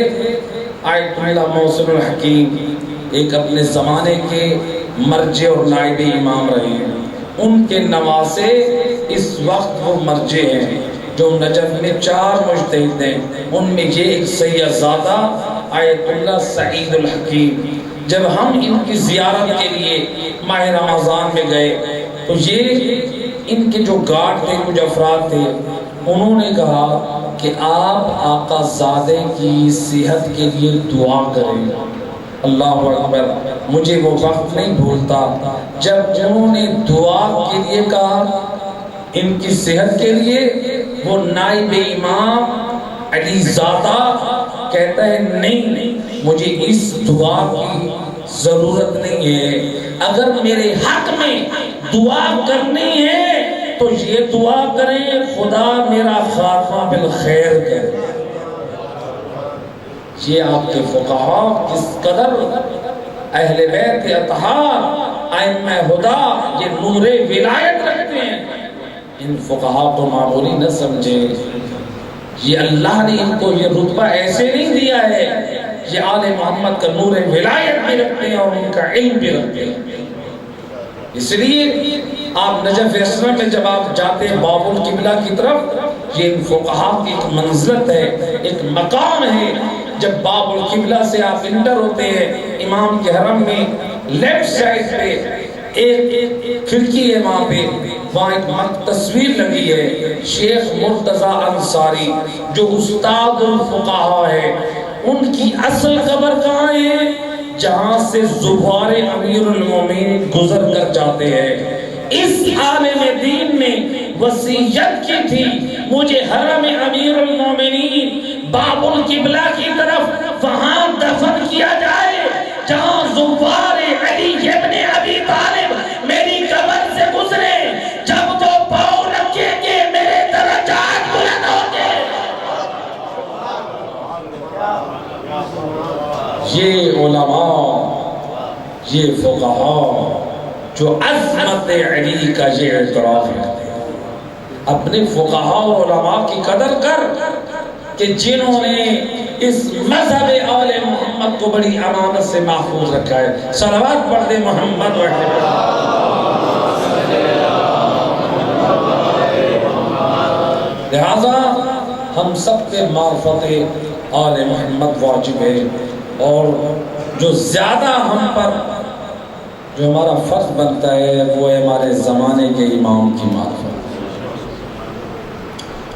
آیت اللہ محسن الحکیم ایک اپنے زمانے کے مرجع اور نائب امام رہے ہیں، ان کے نواسے اس وقت وہ مرجع ہیں جو نجف میں 4 مجتہد ہیں، ان میں یہ ایک سید زادہ آیت اللہ سعید الحکیم۔ جب ہم ان کی زیارت کے لیے ماہ رمضان میں گئے تو یہ ان کے جو گارڈ تھے، کچھ افراد تھے، انہوں نے کہا کہ آپ آقا زادے کی صحت کے لیے دعا کریں۔ اللہ اکبر۔ مجھے وہ وقت نہیں بھولتا جب انہوں نے دعا کے لیے کہا ان کی صحت کے لیے، وہ نائب امام علی زادہ کہتا ہے نہیں، مجھے اس دعا کی ضرورت نہیں ہے، اگر میرے حق میں دعا کرنی ہے تو یہ دعا کریں خدا میرا خاتمہ بالخیر کرے۔ یہ آپ کے فقہاء کس قدر اہل بیت اطہار ائمہ ہدا یہ نور ولایت رکھتے ہیں، ان فقہاء کو معمولی نہ سمجھے۔ یہ اللہ نے ان کو یہ رتبہ ایسے نہیں دیا ہے، یہ آل محمد کا نور ولایت بھی رکھتے ہیں اور ان کا علم بھی رکھتے ہیں۔ اس لیے آپ نجف اسلام میں جب آپ جاتے ہیں باب القبلہ کی طرف، یہ ان فقہاء کی ایک منزلت ہے، ایک مقام ہے۔ جب باب القبلہ سے آپ انٹر ہوتے ہیں، امام کے حرم میں لیفٹ سائڈ پہ ایک کھڑکی ہے، وہاں ایک تصویر لگی ہے، شیخ مرتضی انصاری جو استاد الفقہاء ہے، ان کی اصل قبر کہاں ہے؟ جہاں سے زبار امیر المومنین گزر کر جاتے ہیں۔ اس عالم دین نے وصیت کی تھی مجھے حرم امیر المومنین باب القبلہ کی طرف وہاں دفن کیا جائے جہاں زبار علی ابن ابی طالب میری قبر سے گزرے، جب وہ پاؤں رکھیں گے میرے درجات بلند ہوں گے۔ یہ علماء، یہ فقہاء جو عظمت علی کا یہ اعتراف رکھتے ہیں، اپنے فقہاء اور علماء کی قدر کر، کہ جنہوں نے اس مذہب آل محمد کو بڑی امانت سے محفوظ رکھا ہے. صلوات پڑھ دے محمد لہذا ہم سب کے معرفت آل محمد واجب ہے. اور جو زیادہ ہم پر جو ہمارا فرض بنتا ہے وہ ہے ہمارے زمانے کے امام کی معرفت.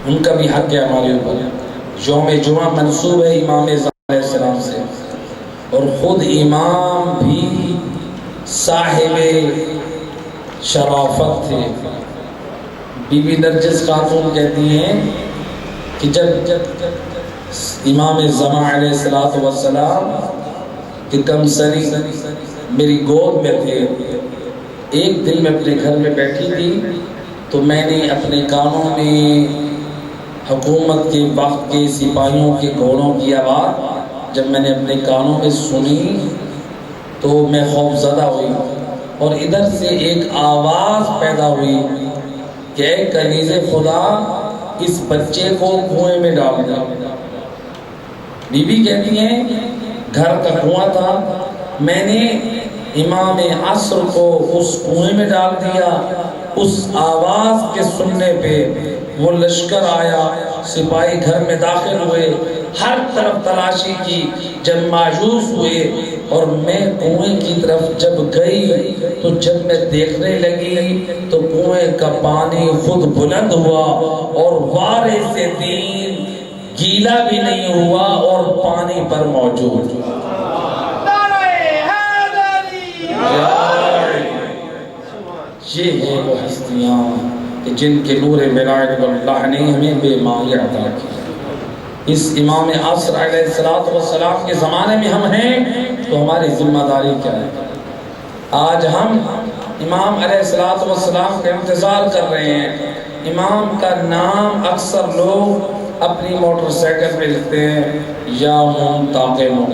ان کا بھی حق ہے ہمارے اوپر. یوم جمعہ منسوب ہے امام زمان علیہ السلام سے، اور خود امام بھی صاحب شرافت تھے. بی بی نرجس خاتون کہتی ہیں کہ جب امام زمان علیہ السلام کہ کمسری میری گود میں تھے، ایک دن میں اپنے گھر میں بیٹھی تھی تو میں نے اپنے کانوں میں حکومت کے وقت کے سپاہیوں کے گھوڑوں کی آواز جب میں نے اپنے کانوں میں سنی تو میں خوف زدہ ہوئی، اور ادھر سے ایک آواز پیدا ہوئی کہ اے کنیز خدا اس بچے کو کنویں میں ڈال دیا. بی بی کہتی ہیں گھر کا کنواں تھا، میں نے امام عصر کو اس کنویں میں ڈال دیا. اس آواز کے سننے پہ وہ لشکر آیا، سپاہی گھر میں داخل ہوئے، ہر طرف تلاشی کی. جب مایوس ہوئے اور میں کنویں کی طرف جب گئی تو جب میں دیکھنے لگی تو کنویں کا پانی خود بلند ہوا اور وارث دین گیلا بھی نہیں ہوا اور پانی پر موجود. یہ ہے وہ ہستیاں کہ جن کے نور ملائک اللہ نے ہمیں بے معنی عطا کی. اس امام عصر علیہ السلام کے زمانے میں ہم ہیں تو ہماری ذمہ داری کیا ہے؟ آج ہم امام علیہ السلام کا انتظار کر رہے ہیں. امام کا نام اکثر لوگ اپنی موٹر سائیکل پہ لکھتے ہیں یا منتقم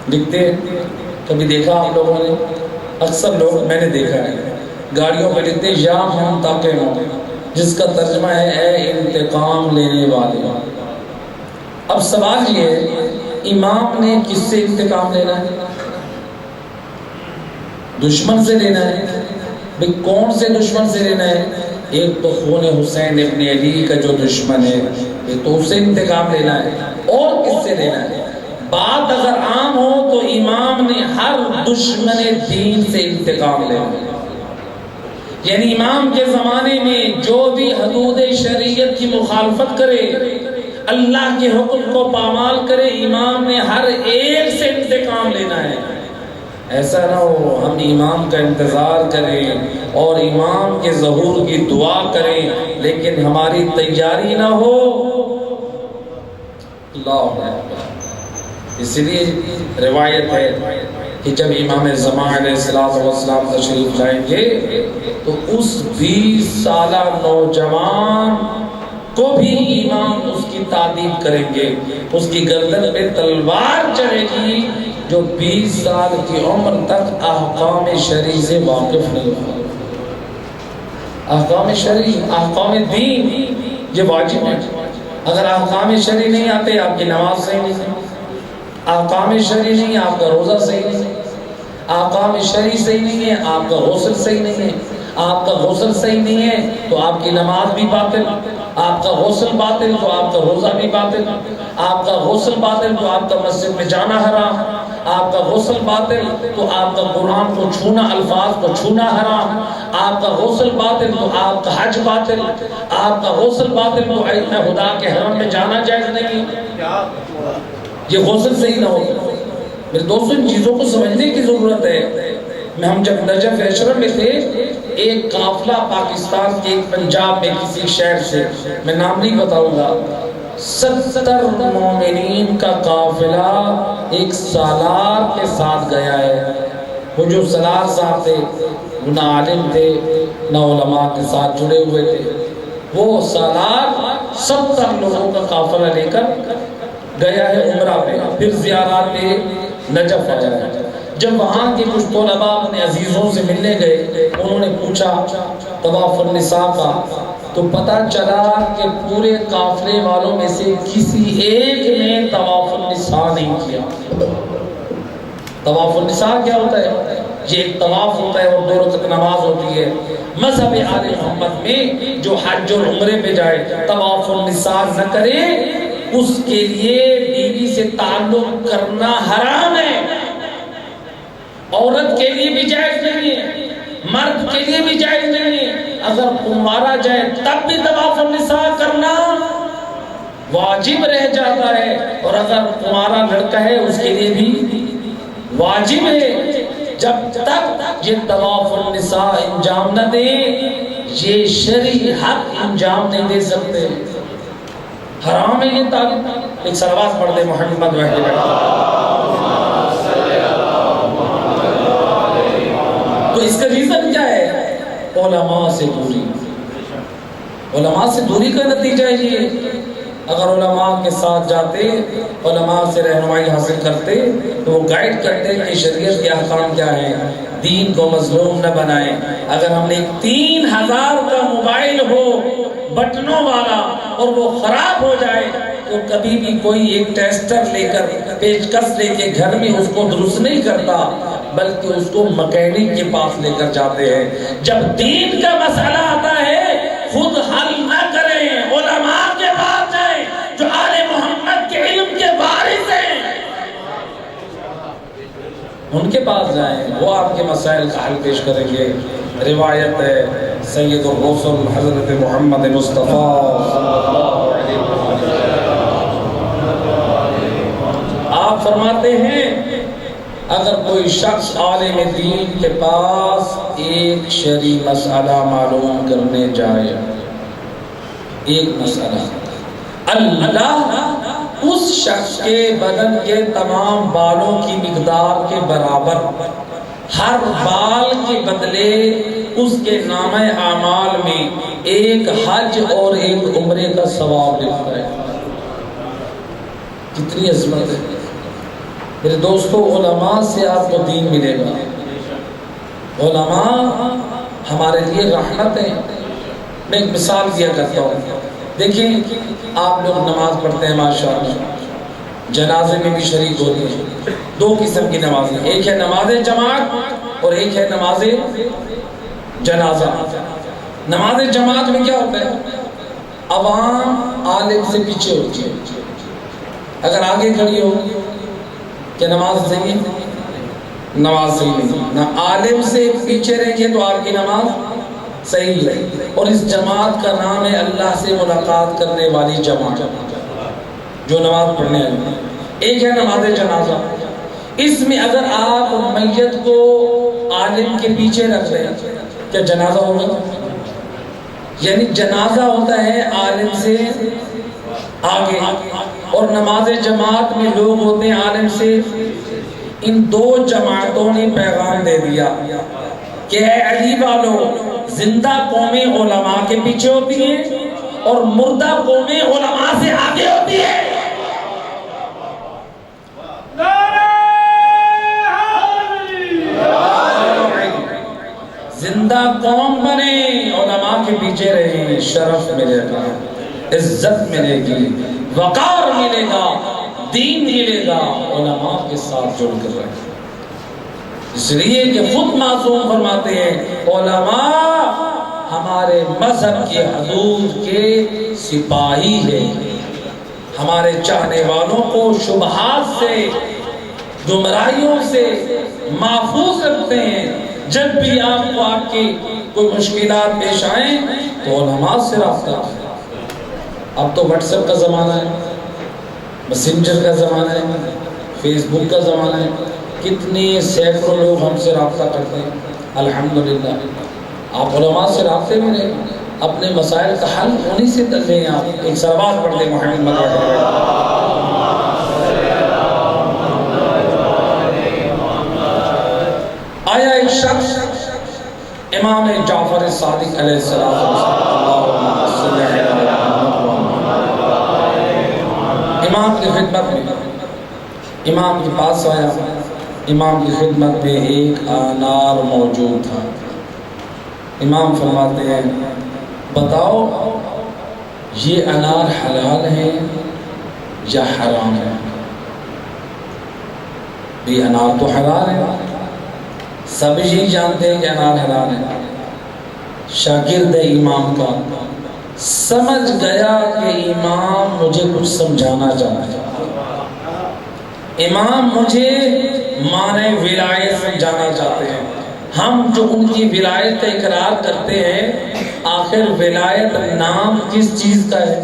لکھتے ہیں. کبھی دیکھا آپ لوگوں نے؟ اکثر لوگ میں نے دیکھا ہے گاڑیوں پہ لکھتے ہیں یا منتقم، جس کا ترجمہ ہے اے انتقام لینے والے. اب سوال یہ ہے امام نے کس سے انتقام لینا ہے؟ دشمن سے لینا ہے. بھئی کون سے دشمن سے لینا ہے؟ ایک تو خون حسین ابن علی کا جو دشمن ہے تو اس سے انتقام لینا ہے. اور کس سے لینا ہے؟ بات اگر عام ہو تو امام نے ہر دشمن دین سے انتقام لینا ہے. یعنی امام کے زمانے میں جو بھی حدود شریعت کی مخالفت کرے، اللہ کے حکم کو پامال کرے، امام نے ہر ایک سے انتقام لینا ہے. ایسا نہ ہو ہم امام کا انتظار کریں اور امام کے ظہور کی دعا کریں لیکن ہماری تیاری نہ ہو. اللہ اکبر. اس لیے روایت ہے کہ جب امام زمان علیہ السلام تشریف لائیں گے تو اس 20 سالہ نوجوان کو بھی امام اس کی تعظیم کریں گے. اس کی گردن پہ تلوار چڑھے گی جو 20 سال کی عمر تک احکام شرعی سے واقف نہیں ہوا. احکام شرعی، احکام دین یہ واجب ہے. اگر احکام شرعی نہیں آتے آپ کی نماز صحیح نہیں ہے، احکام شرعی نہیں آپ کا روزہ صحیح نہیں ہے، احکام شرعی صحیح نہیں ہے آپ کا غسل صحیح نہیں ہے، آپ کا غسل صحیح نہیں ہے تو آپ کی نماز بھی باطل، آپ کا غسل باطل تو آپ کا روزہ بھی باطل، آپ کا غسل باطل تو آپ کا مسجد میں جانا حرام، آپ کا غسل باطل تو آپ کا قرآن کو چھونا، الفاظ کو چھونا حرام، آپ کا غسل باطل تو آپ کا حج باطل، آپ کا غسل باطل تو خدا کے حرم میں جانا جائز نہیں. یہ غسل صحیح نہ ہو. میرے دوستوں ان چیزوں کو سمجھنے کی ضرورت ہے. ہم جب نجف اشرف میں تھے ایک قافلہ پاکستان کے ایک پنجاب میں کسی شہر سے، میں نام نہیں بتاؤں گا، 70 مومنین کا قافلہ ایک سالار کے ساتھ گیا ہے. وہ جو سالار صاحب تھے وہ نہ عالم تھے نہ علماء کے ساتھ جڑے ہوئے تھے. وہ سالار 70 لوگوں کا قافلہ لے کر گیا ہے عمرہ پہ، پھر زیارات پہ نجف آیا ہے. جب وہاں کے کچھ طلباء اپنے عزیزوں سے ملنے گئے انہوں نے پوچھا طواف النساء کا تو پتہ چلا کہ پورے قافلے والوں میں سے کسی ایک نے طواف النساء نہیں کیا۔ طواف النساء کیا ہوتا ہے؟ یہ ایک طواف ہوتا ہے اور 2 رکعت نماز ہوتی ہے۔ مذہب آل محمد میں جو حج اور عمرے پہ جائے طواف النساء نہ کرے، اس کے لیے بیوی سے تعلق کرنا حرام ہے۔ عورت کے لیے بھی جائز نہیں ہے، مرد کے لیے بھی جائز نہیں ہے۔ اگر کنوارا جائے تب بھی طواف النساء کرنا واجب رہ جاتا ہے، اور اگر کنوارا لڑکا ہے اس کے لیے بھی واجب ہے۔ جب تک یہ طواف النساء انجام نہ دے، یہ شرعی حق انجام نہیں دے سکتے، حرام ہے یہ تعلق۔ ایک صلوات پڑھ دے محمد وحدہ۔ تو اس کا ریزن کیا ہے؟ علماء سے دوری۔ علماء سے دوری کا نتیجہ یہ، اگر علماء کے ساتھ جاتے، علماء سے رہنمائی حاصل کرتے تو وہ گائیڈ کرتے کہ شریعت کے احکام کیا ہیں، دین کو مظلوم نہ بنائیں۔ اگر ہم نے 3000 کا موبائل ہو بٹنوں والا اور وہ خراب ہو جائے تو کبھی بھی کوئی ایک ٹیسٹر لے کر پیچکس لے کے گھر میں اس کو درست نہیں کرتا، بلکہ اس کو مکینک کے پاس لے کر جاتے ہیں۔ جب دین کا مسئلہ آتا ہے خود حل نہ کریں، علماء کے پاس جائیں جو آل محمد کے علم کے وارث ہیں، ان کے پاس جائیں، وہ آپ کے مسائل کا حل پیش کریں گے۔ روایت ہے سید الرسل حضرت محمد مصطفیٰ آپ فرماتے ہیں اگر کوئی شخص عالم دین کے پاس ایک شرعی مسئلہ معلوم کرنے جائے، ایک مسئلہ، اللہ اس شخص کے بدن کے تمام بالوں کی مقدار کے برابر ہر بال کے بدلے اس کے نامہ اعمال میں ایک حج اور ایک عمرے کا ثواب لکھتا ہے۔ کتنی عظمت ہے میرے دوستو! علماء سے آپ کو دین ملے گا۔ علماء ہمارے لیے رحمت ہیں۔ میں ایک مثال دیا کرتا ہوں، دیکھیں آپ لوگ نماز پڑھتے ہیں ماشاءاللہ، جنازے میں بھی شریک ہوتے ہیں۔ 2 قسم کی نمازیں، ایک ہے نماز جماعت اور ایک ہے نماز جنازہ۔ نماز جماعت میں کیا ہوتا ہے؟ عوام عالم سے پیچھے ہوتی ہے، اگر آگے کھڑی ہو کہ نماز صحیح ہے؟ نماز صحیح نہیں۔ نہ عالم سے پیچھے رہیں گے تو آپ کی نماز صحیح ہے۔ اور اس جماعت کا نام ہے اللہ سے ملاقات کرنے والی جماعت، جو نماز پڑھنے آئی۔ ایک ہے نماز جنازہ، اس میں اگر آپ میت کو عالم کے پیچھے رکھ رہے ہیں کیا جنازہ ہوگا؟ یعنی جنازہ ہوتا ہے عالم سے آگے، اور نماز جماعت میں لوگ ہوتے ہیں عالم سے۔ ان 2 جماعتوں نے پیغام دے دیا کہ اے علی والو، زندہ قومیں علماء کے پیچھے ہوتی ہیں اور مردہ قومیں علماء سے آگے ہوتی ہیں۔ زندہ قوم بنے، علماء کے پیچھے رہیں، شرف ملے گا، عزت ملے گی، وقار ملے گا، دین ملے گا۔ علماء کے ساتھ جڑ کر رہیں، اس لیے کہ خود معصوم فرماتے ہیں علماء ہمارے مذہب کی حدود کے سپاہی ہیں، ہمارے چاہنے والوں کو شبہات سے، گمراہیوں سے محفوظ رکھتے ہیں۔ جب بھی آپ کو آپ کی کوئی مشکلات پیش آئیں تو علماء سے رابطہ کریں۔ اب تو واٹس ایپ کا زمانہ ہے، میسنجر کا زمانہ ہے، فیس بک کا زمانہ ہے، کتنے سینکڑوں لوگ ہم سے رابطہ کرتے ہیں۔ الحمدللہ آپ علماء سے رابطے میں رہیں، اپنے مسائل کا حل انہی سے لیں۔ آپ ایک صلوات پڑھ لیں محمد آیا ایک شخص امام جعفر صادق علیہ السلام امام کی خدمت میں، امام کے پاس آیا، امام کی خدمت میں ایک انار موجود تھا۔ امام فرماتے ہیں بتاؤ یہ انار حلال ہے یا حرام ہے؟ یہ انار تو حلال ہے، سب یہی جانتے ہیں کہ انار حلال ہے۔ شاگرد امام کا سمجھ گیا کہ امام مجھے کچھ سمجھانا چاہتا ہے، امام مجھے معنی ولایت سمجھانا چاہتے ہیں۔ ہم جو ان کی ولایت کا اقرار کرتے ہیں، آخر ولایت نام کس چیز کا ہے؟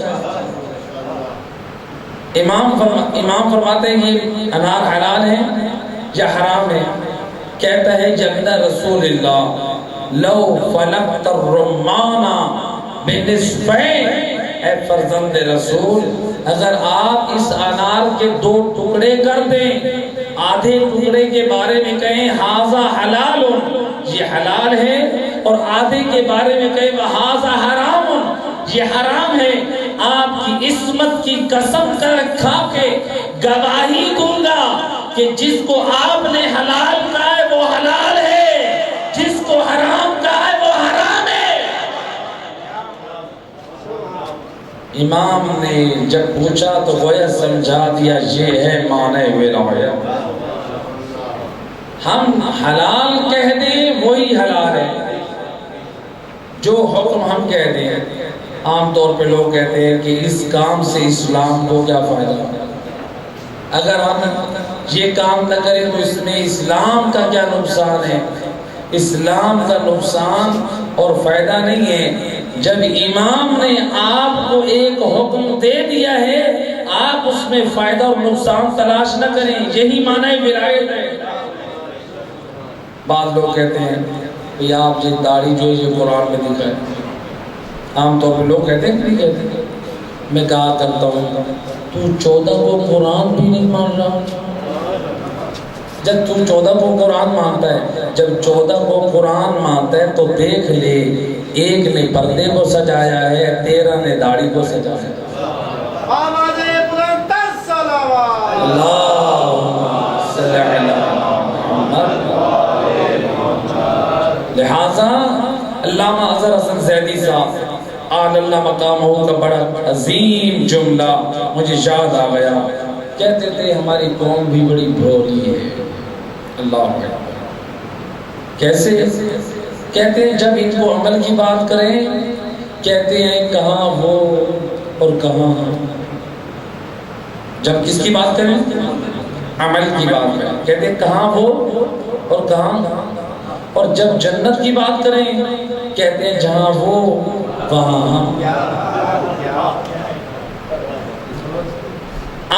امام فرماتے ہیں یہ انار حلال ہے یا حرام ہے؟ کہتا ہے جب رسول اللہ لو فلقت الرمان بنصفین، اے فرزند رسول اگر آپ اس انار کے 2 ٹکڑے کر دیں، آدھے ٹکڑے کے بارے میں کہیں ھذا حلال، یہ حلال ہے، اور آدھے کے بارے میں کہیں ھذا حرام، یہ حرام ہے، آپ کی عصمت کی قسم کھا کے گواہی دوں گا کہ جس کو آپ نے حلال کہا ہے وہ حلال ہے، جس کو حرام کہا ہے وہ حرام ہے۔ امام نے جب پوچھا تو گویا سمجھا دیا یہ ہے معنی ولایت۔ ہم حلال کہہ دیں وہی حلال ہے، جو حکم ہم کہہ دیں۔ عام طور پہ لوگ کہتے ہیں کہ اس کام سے اسلام کو کیا فائدہ، اگر ہم یہ کام نہ کریں تو اس میں اسلام کا کیا نقصان ہے؟ اسلام کا نقصان اور فائدہ نہیں ہے۔ جب امام نے آپ کو ایک حکم دے دیا ہے، آپ اس میں فائدہ اور نقصان تلاش نہ کریں، یہی معنی ولایت ہے۔ بعض لوگ کہتے ہیں کہ آپ یہ داڑھی جو ہے یہ قرآن میں لکھا ہے۔ عام طور پہ لوگ کہتے ہیں کہ نہیں کہتے، میں کہا کرتا ہوں تو 14 کو قرآن بھی نہیں مان رہا۔ جب تو 14 کو قرآن مانتا ہے، جب 14 کو قرآن مانتا ہے تو دیکھ لے، ایک نے پردے کو سجایا ہے، 13 نے داڑھی کو سجایا ہے۔ لہذا علامہ اظہر حسن زیدی صاحب آل اللہ مقامہ کا بڑا عظیم جملہ مجھے یاد آ گیا، کہتے تھے ہماری قوم بھی بڑی بھولی ہے۔ اللہ اکبر، کیسے؟ کہتے ہیں جب ان کو عمل کی بات کریں کہتے ہیں کہاں وہ اور کہاں ہم۔ جب کس کی بات کریں؟ عمل کی بات کریں، کہتے ہیں کہاں وہ اور کہاں، اور جب جنت کی بات کریں کہتے ہیں جہاں وہ وہاں ہم۔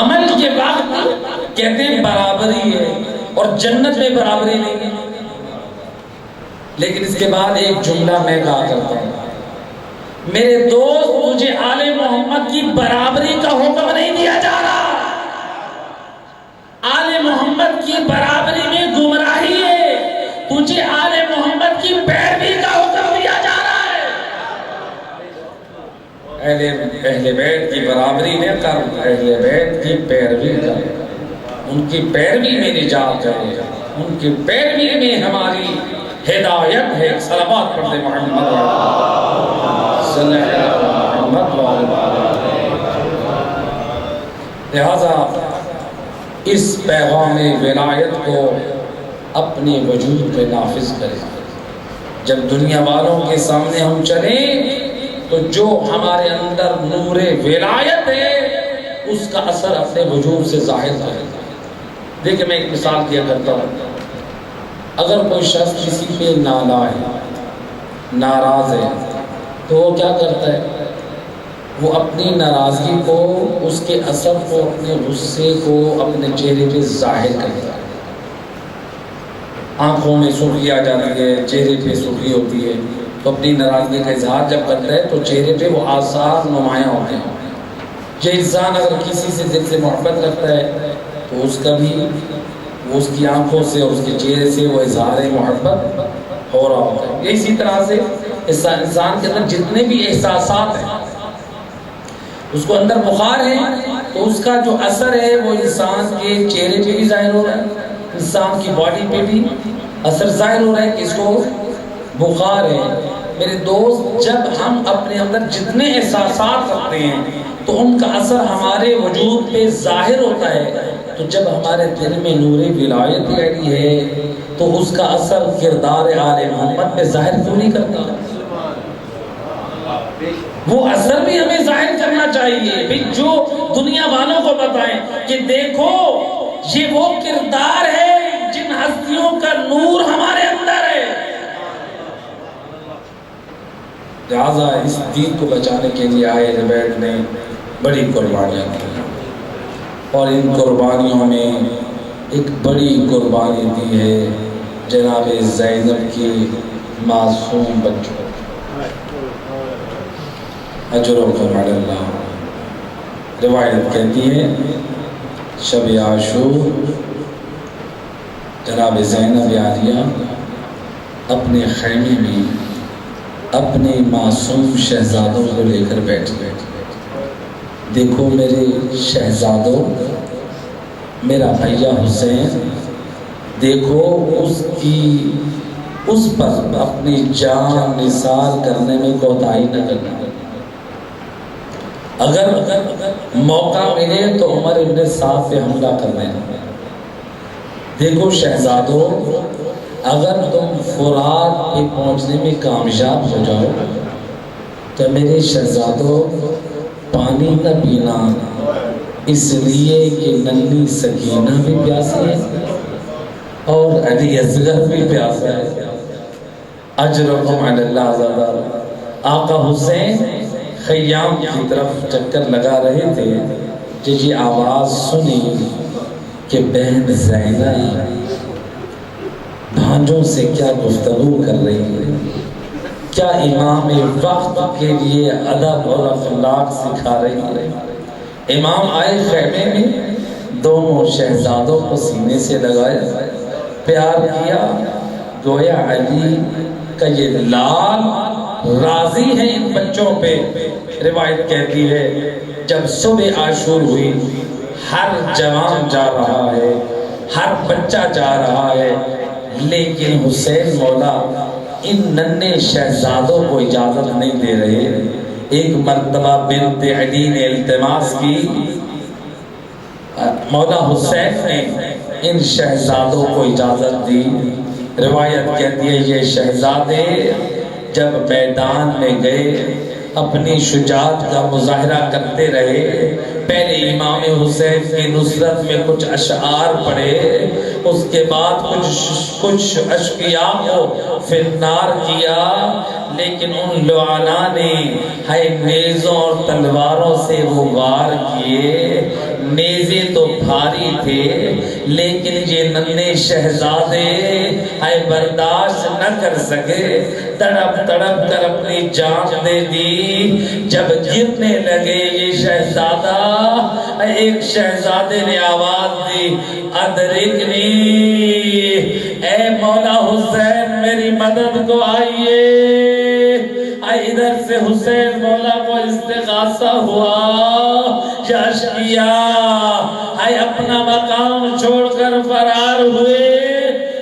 عمل کے وقت کہتے ہیں برابری ہے اور جنت میں برابری نہیں ہے، لیکن اس کے بعد ایک جملہ میں کہا کرتا ہوں، میرے دوست مجھے آل محمد کی برابری کا حکم نہیں دیا جا رہا، آل محمد کی برابری میں گمراہی ہے، تجھے آل محمد کی پیروی کا حکم دیا جا رہا ہے۔ اہل بیت کی برابری نہ کر، اہل بیت کی پیروی کر، ان کی پیروی میں نجات ہے، ان کی پیروی میں ہماری ہدایت ہے۔ صلوات پڑھ دے محمد صلی اللہ علیہ وسلم۔ لہذا اس پیغام ولایت کو اپنے وجود پہ نافذ کریں۔ جب دنیا والوں کے سامنے ہم چلیں تو جو ہمارے اندر نور ولایت ہے اس کا اثر اپنے وجود سے ظاہر کرے۔ دیکھیں میں ایک مثال دیا کرتا ہوں، اگر کوئی شخص کسی پہ نالا ہے، ناراض ہے، تو وہ کیا کرتا ہے؟ وہ اپنی ناراضگی کو، اس کے اثر کو، اپنے غصے کو اپنے چہرے پہ ظاہر کرتا ہے۔ آنکھوں میں سرخی آ جاتی ہے، چہرے پہ سرخی ہوتی ہے، تو اپنی ناراضگی کا اظہار جب کرتا ہے تو چہرے پہ وہ آثار نمایاں ہوتے ہیں۔ یہ انسان اگر کسی سے دل سے محبت رکھتا ہے تو اس کا بھی وہ اس کی آنکھوں سے اور اس کے چہرے سے وہ اظہار محبت ہو رہا ہوتا ہے۔ اسی طرح سے انسان کے اندر جتنے بھی احساسات ہیں، اس کو اندر بخار ہے تو اس کا جو اثر ہے وہ انسان کے چہرے پہ بھی ظاہر ہو رہا ہے، انسان کی باڈی پہ بھی اثر ظاہر ہو رہا ہے کہ اس کو بخار ہے۔ میرے دوست، جب ہم اپنے اندر جتنے احساسات رکھتے ہیں تو ان کا اثر ہمارے وجود پہ ظاہر ہوتا ہے. تو جب ہمارے دل میں نور ولایت علی ہے تو اس کا اثر کردار آل محمد پہ ظاہر کیوں نہیں کرتا؟ وہ اثر بھی ہمیں ظاہر کرنا چاہیے بھی، جو دنیا والوں کو بتائیں کہ دیکھو یہ وہ کردار ہے جن ہستیوں کا نور ہمارے اندر ہے. لہٰذا اس دین کو بچانے کے لیے آئے زبید نے بڑی قربانیاں کی، اور ان قربانیوں میں ایک بڑی قربانی دی ہے جناب زینب کی معصوم بچوں. اجرکم علی اللہ. روایت کہتی ہے شب عاشور جناب زینب عالیہ اپنے خیمے میں اپنے معصوم شہزادوں کو لے کر بیٹھ گئے. دیکھو میرے شہزادوں، میرا بھیا حسین، دیکھو اس پر اپنی جان نثار کرنے میں کوتاہی نہ کرنا. اگر موقع ملے تو عمر ابن سعد پہ حملہ کرنے. دیکھو شہزادوں، اگر تم فرات پہ پہنچنے میں کامیاب ہو جاؤ تو میرے شہزادوں پانی نہ پینا، اس لیے کہ ننھی سکینہ بھی پیاسی ہے اور علی اصغر بھی پیاسا ہے. اجرکم علی اللہ زادہ. آقا حسین خیام کی طرف چکر لگا رہے تھے کہ یہ آواز سنی کہ بہن زینب بھانجوں سے کیا گفتگو کر رہی ہے، کیا امام وقت کے لیے ادب اور اخلاق سکھا رہی ہے. امام آئے خیمے میں، دونوں شہزادوں کو سینے سے لگائے، پیار کیا، گویا علی کا یہ لال راضی ہے ان بچوں پہ. روایت کہتی ہے جب صبح عاشور ہوئی، ہر جوان جا رہا ہے، ہر بچہ جا رہا ہے، لیکن حسین مولا ان ننھے شہزادوں کو اجازت نہیں دے رہے. ایک مرتبہ بنت علی نے التماس کی، مولا حسین نے ان شہزادوں کو اجازت دی. روایت کہتی ہے یہ شہزادے جب میدان میں گئے اپنی شجاعت کا مظاہرہ کرتے رہے. پہلے امام حسین کی نصرت میں کچھ اشعار پڑھے، اس کے بعد کچھ اشقیاء کو فی النار کیا، لیکن ان لعنا نے نیزوں اور تلواروں سے وہ وار کیے. نیزے تو بھاری تھے لیکن یہ ننھے شہزادے برداشت نہ کر سکے، تڑپ تڑپ کر اپنی جان دے دی. جب گرنے لگے یہ شہزادہ، ایک شہزادے نے آواز دی ادرکنی، اے مولا حسین میری مدد کو آئیے. ادھر سے حسین مولا کو استغاثہ ہوا، اپنا مقام چھوڑ کر فرار ہوئے.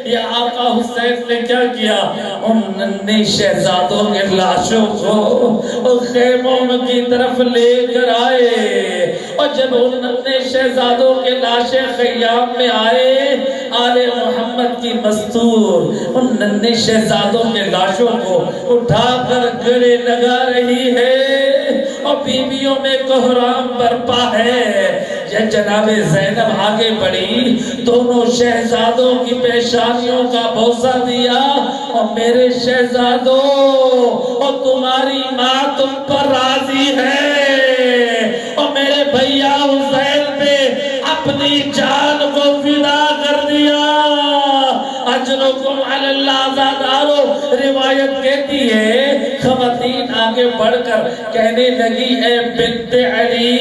یا آقا حسین نے کیا کیا؟ ان ننھے شہزادوں کے لاشوں کو خیموں کی طرف لے کر آئے، اور جب ان ننھے شہزادوں کے لاشیں خیام میں آئے، آل محمد کی مستور ان ننھے شہزادوں کے لاشوں کو اٹھا کر گلے لگا رہی ہے، اور بیویوں میں کوہرام برپا ہے. یہ جناب زینب آگے بڑھی، دونوں شہزادوں کی پیشانیوں کا بوسہ دیا، اور میرے شہزادوں، اور تمہاری ماں تم پر راضی ہے، اور میرے بھیا حسین پہ اپنی جان کو فدا کر دیا. اجرکم علی اللہ زادارو. روایت کہتی ہے خواتین آگے بڑھ کر کہنے لگی اے بنت علی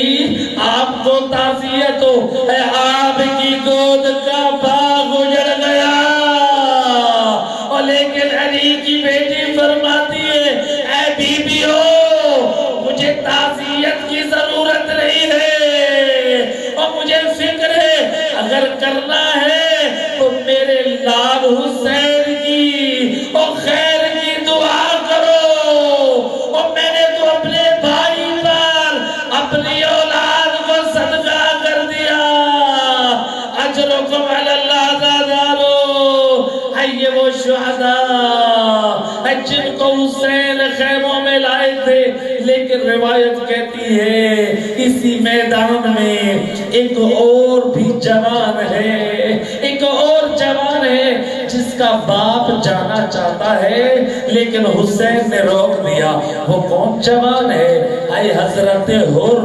آپ کو تعزیت ہو، اے آپ کی گود کا باغ اجڑ گیا. اور لیکن علی کی بیٹی فرماتی ہے اے بیبیو مجھے تعزیت کی ضرورت نہیں ہے، اور مجھے فکر ہے اگر کرنا ہے تو میرے لال حسین کی اور خیر کی دعا کرو. یہ وہ شہداء جن کو حسین خیموں میں لائے تھے، لیکن روایت کہتی ہے اسی میدان میں ایک اور بھی جوان ہے، ایک اور جوان ہے جس کا باپ جانا چاہتا ہے لیکن حسین نے روک دیا۔ وہ کون جوان ہے؟ اے حضرت حر،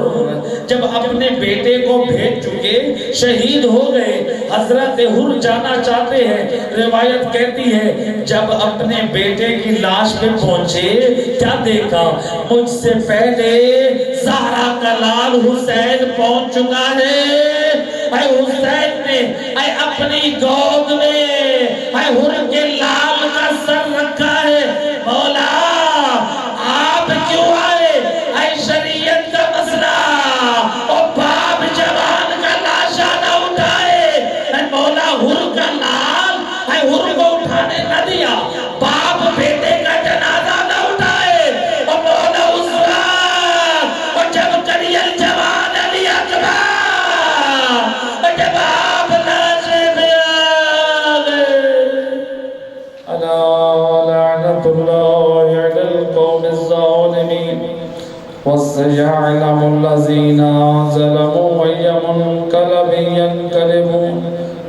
جب اپنے بیٹے کو بھیج چکے شہید ہو گئے، حضرت حر جانا چاہتے ہیں۔ روایت کہتی ہے جب اپنے بیٹے کی لاش پہ پہنچے، کیا دیکھا؟ مجھ سے پہلے زہرا کا لال حسین پہنچ چکا ہے۔ اے حسین نے اے اپنی گود میں اے حر کے لال کا سر رکھا ہے۔ مولا آپ کیوں آئے؟ اے شریعت کا مسئلہ، اور باپ جوان کا لاشا نہ اٹھائے۔ اے مولا حر کا لال اے حر کو اٹھانے نہ دیا، باپ بیٹے کا جنازہ نہ اٹھائے۔ اور مولا اس وقت اور جب کریل جوان علی اکبر جب آپ ناشے میں آگئے، الا لعنت اللہ علی القوم الظالمین وسيعلم الذين ظلموا أي منقلب ينقلبون۔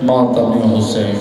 ماتم حسین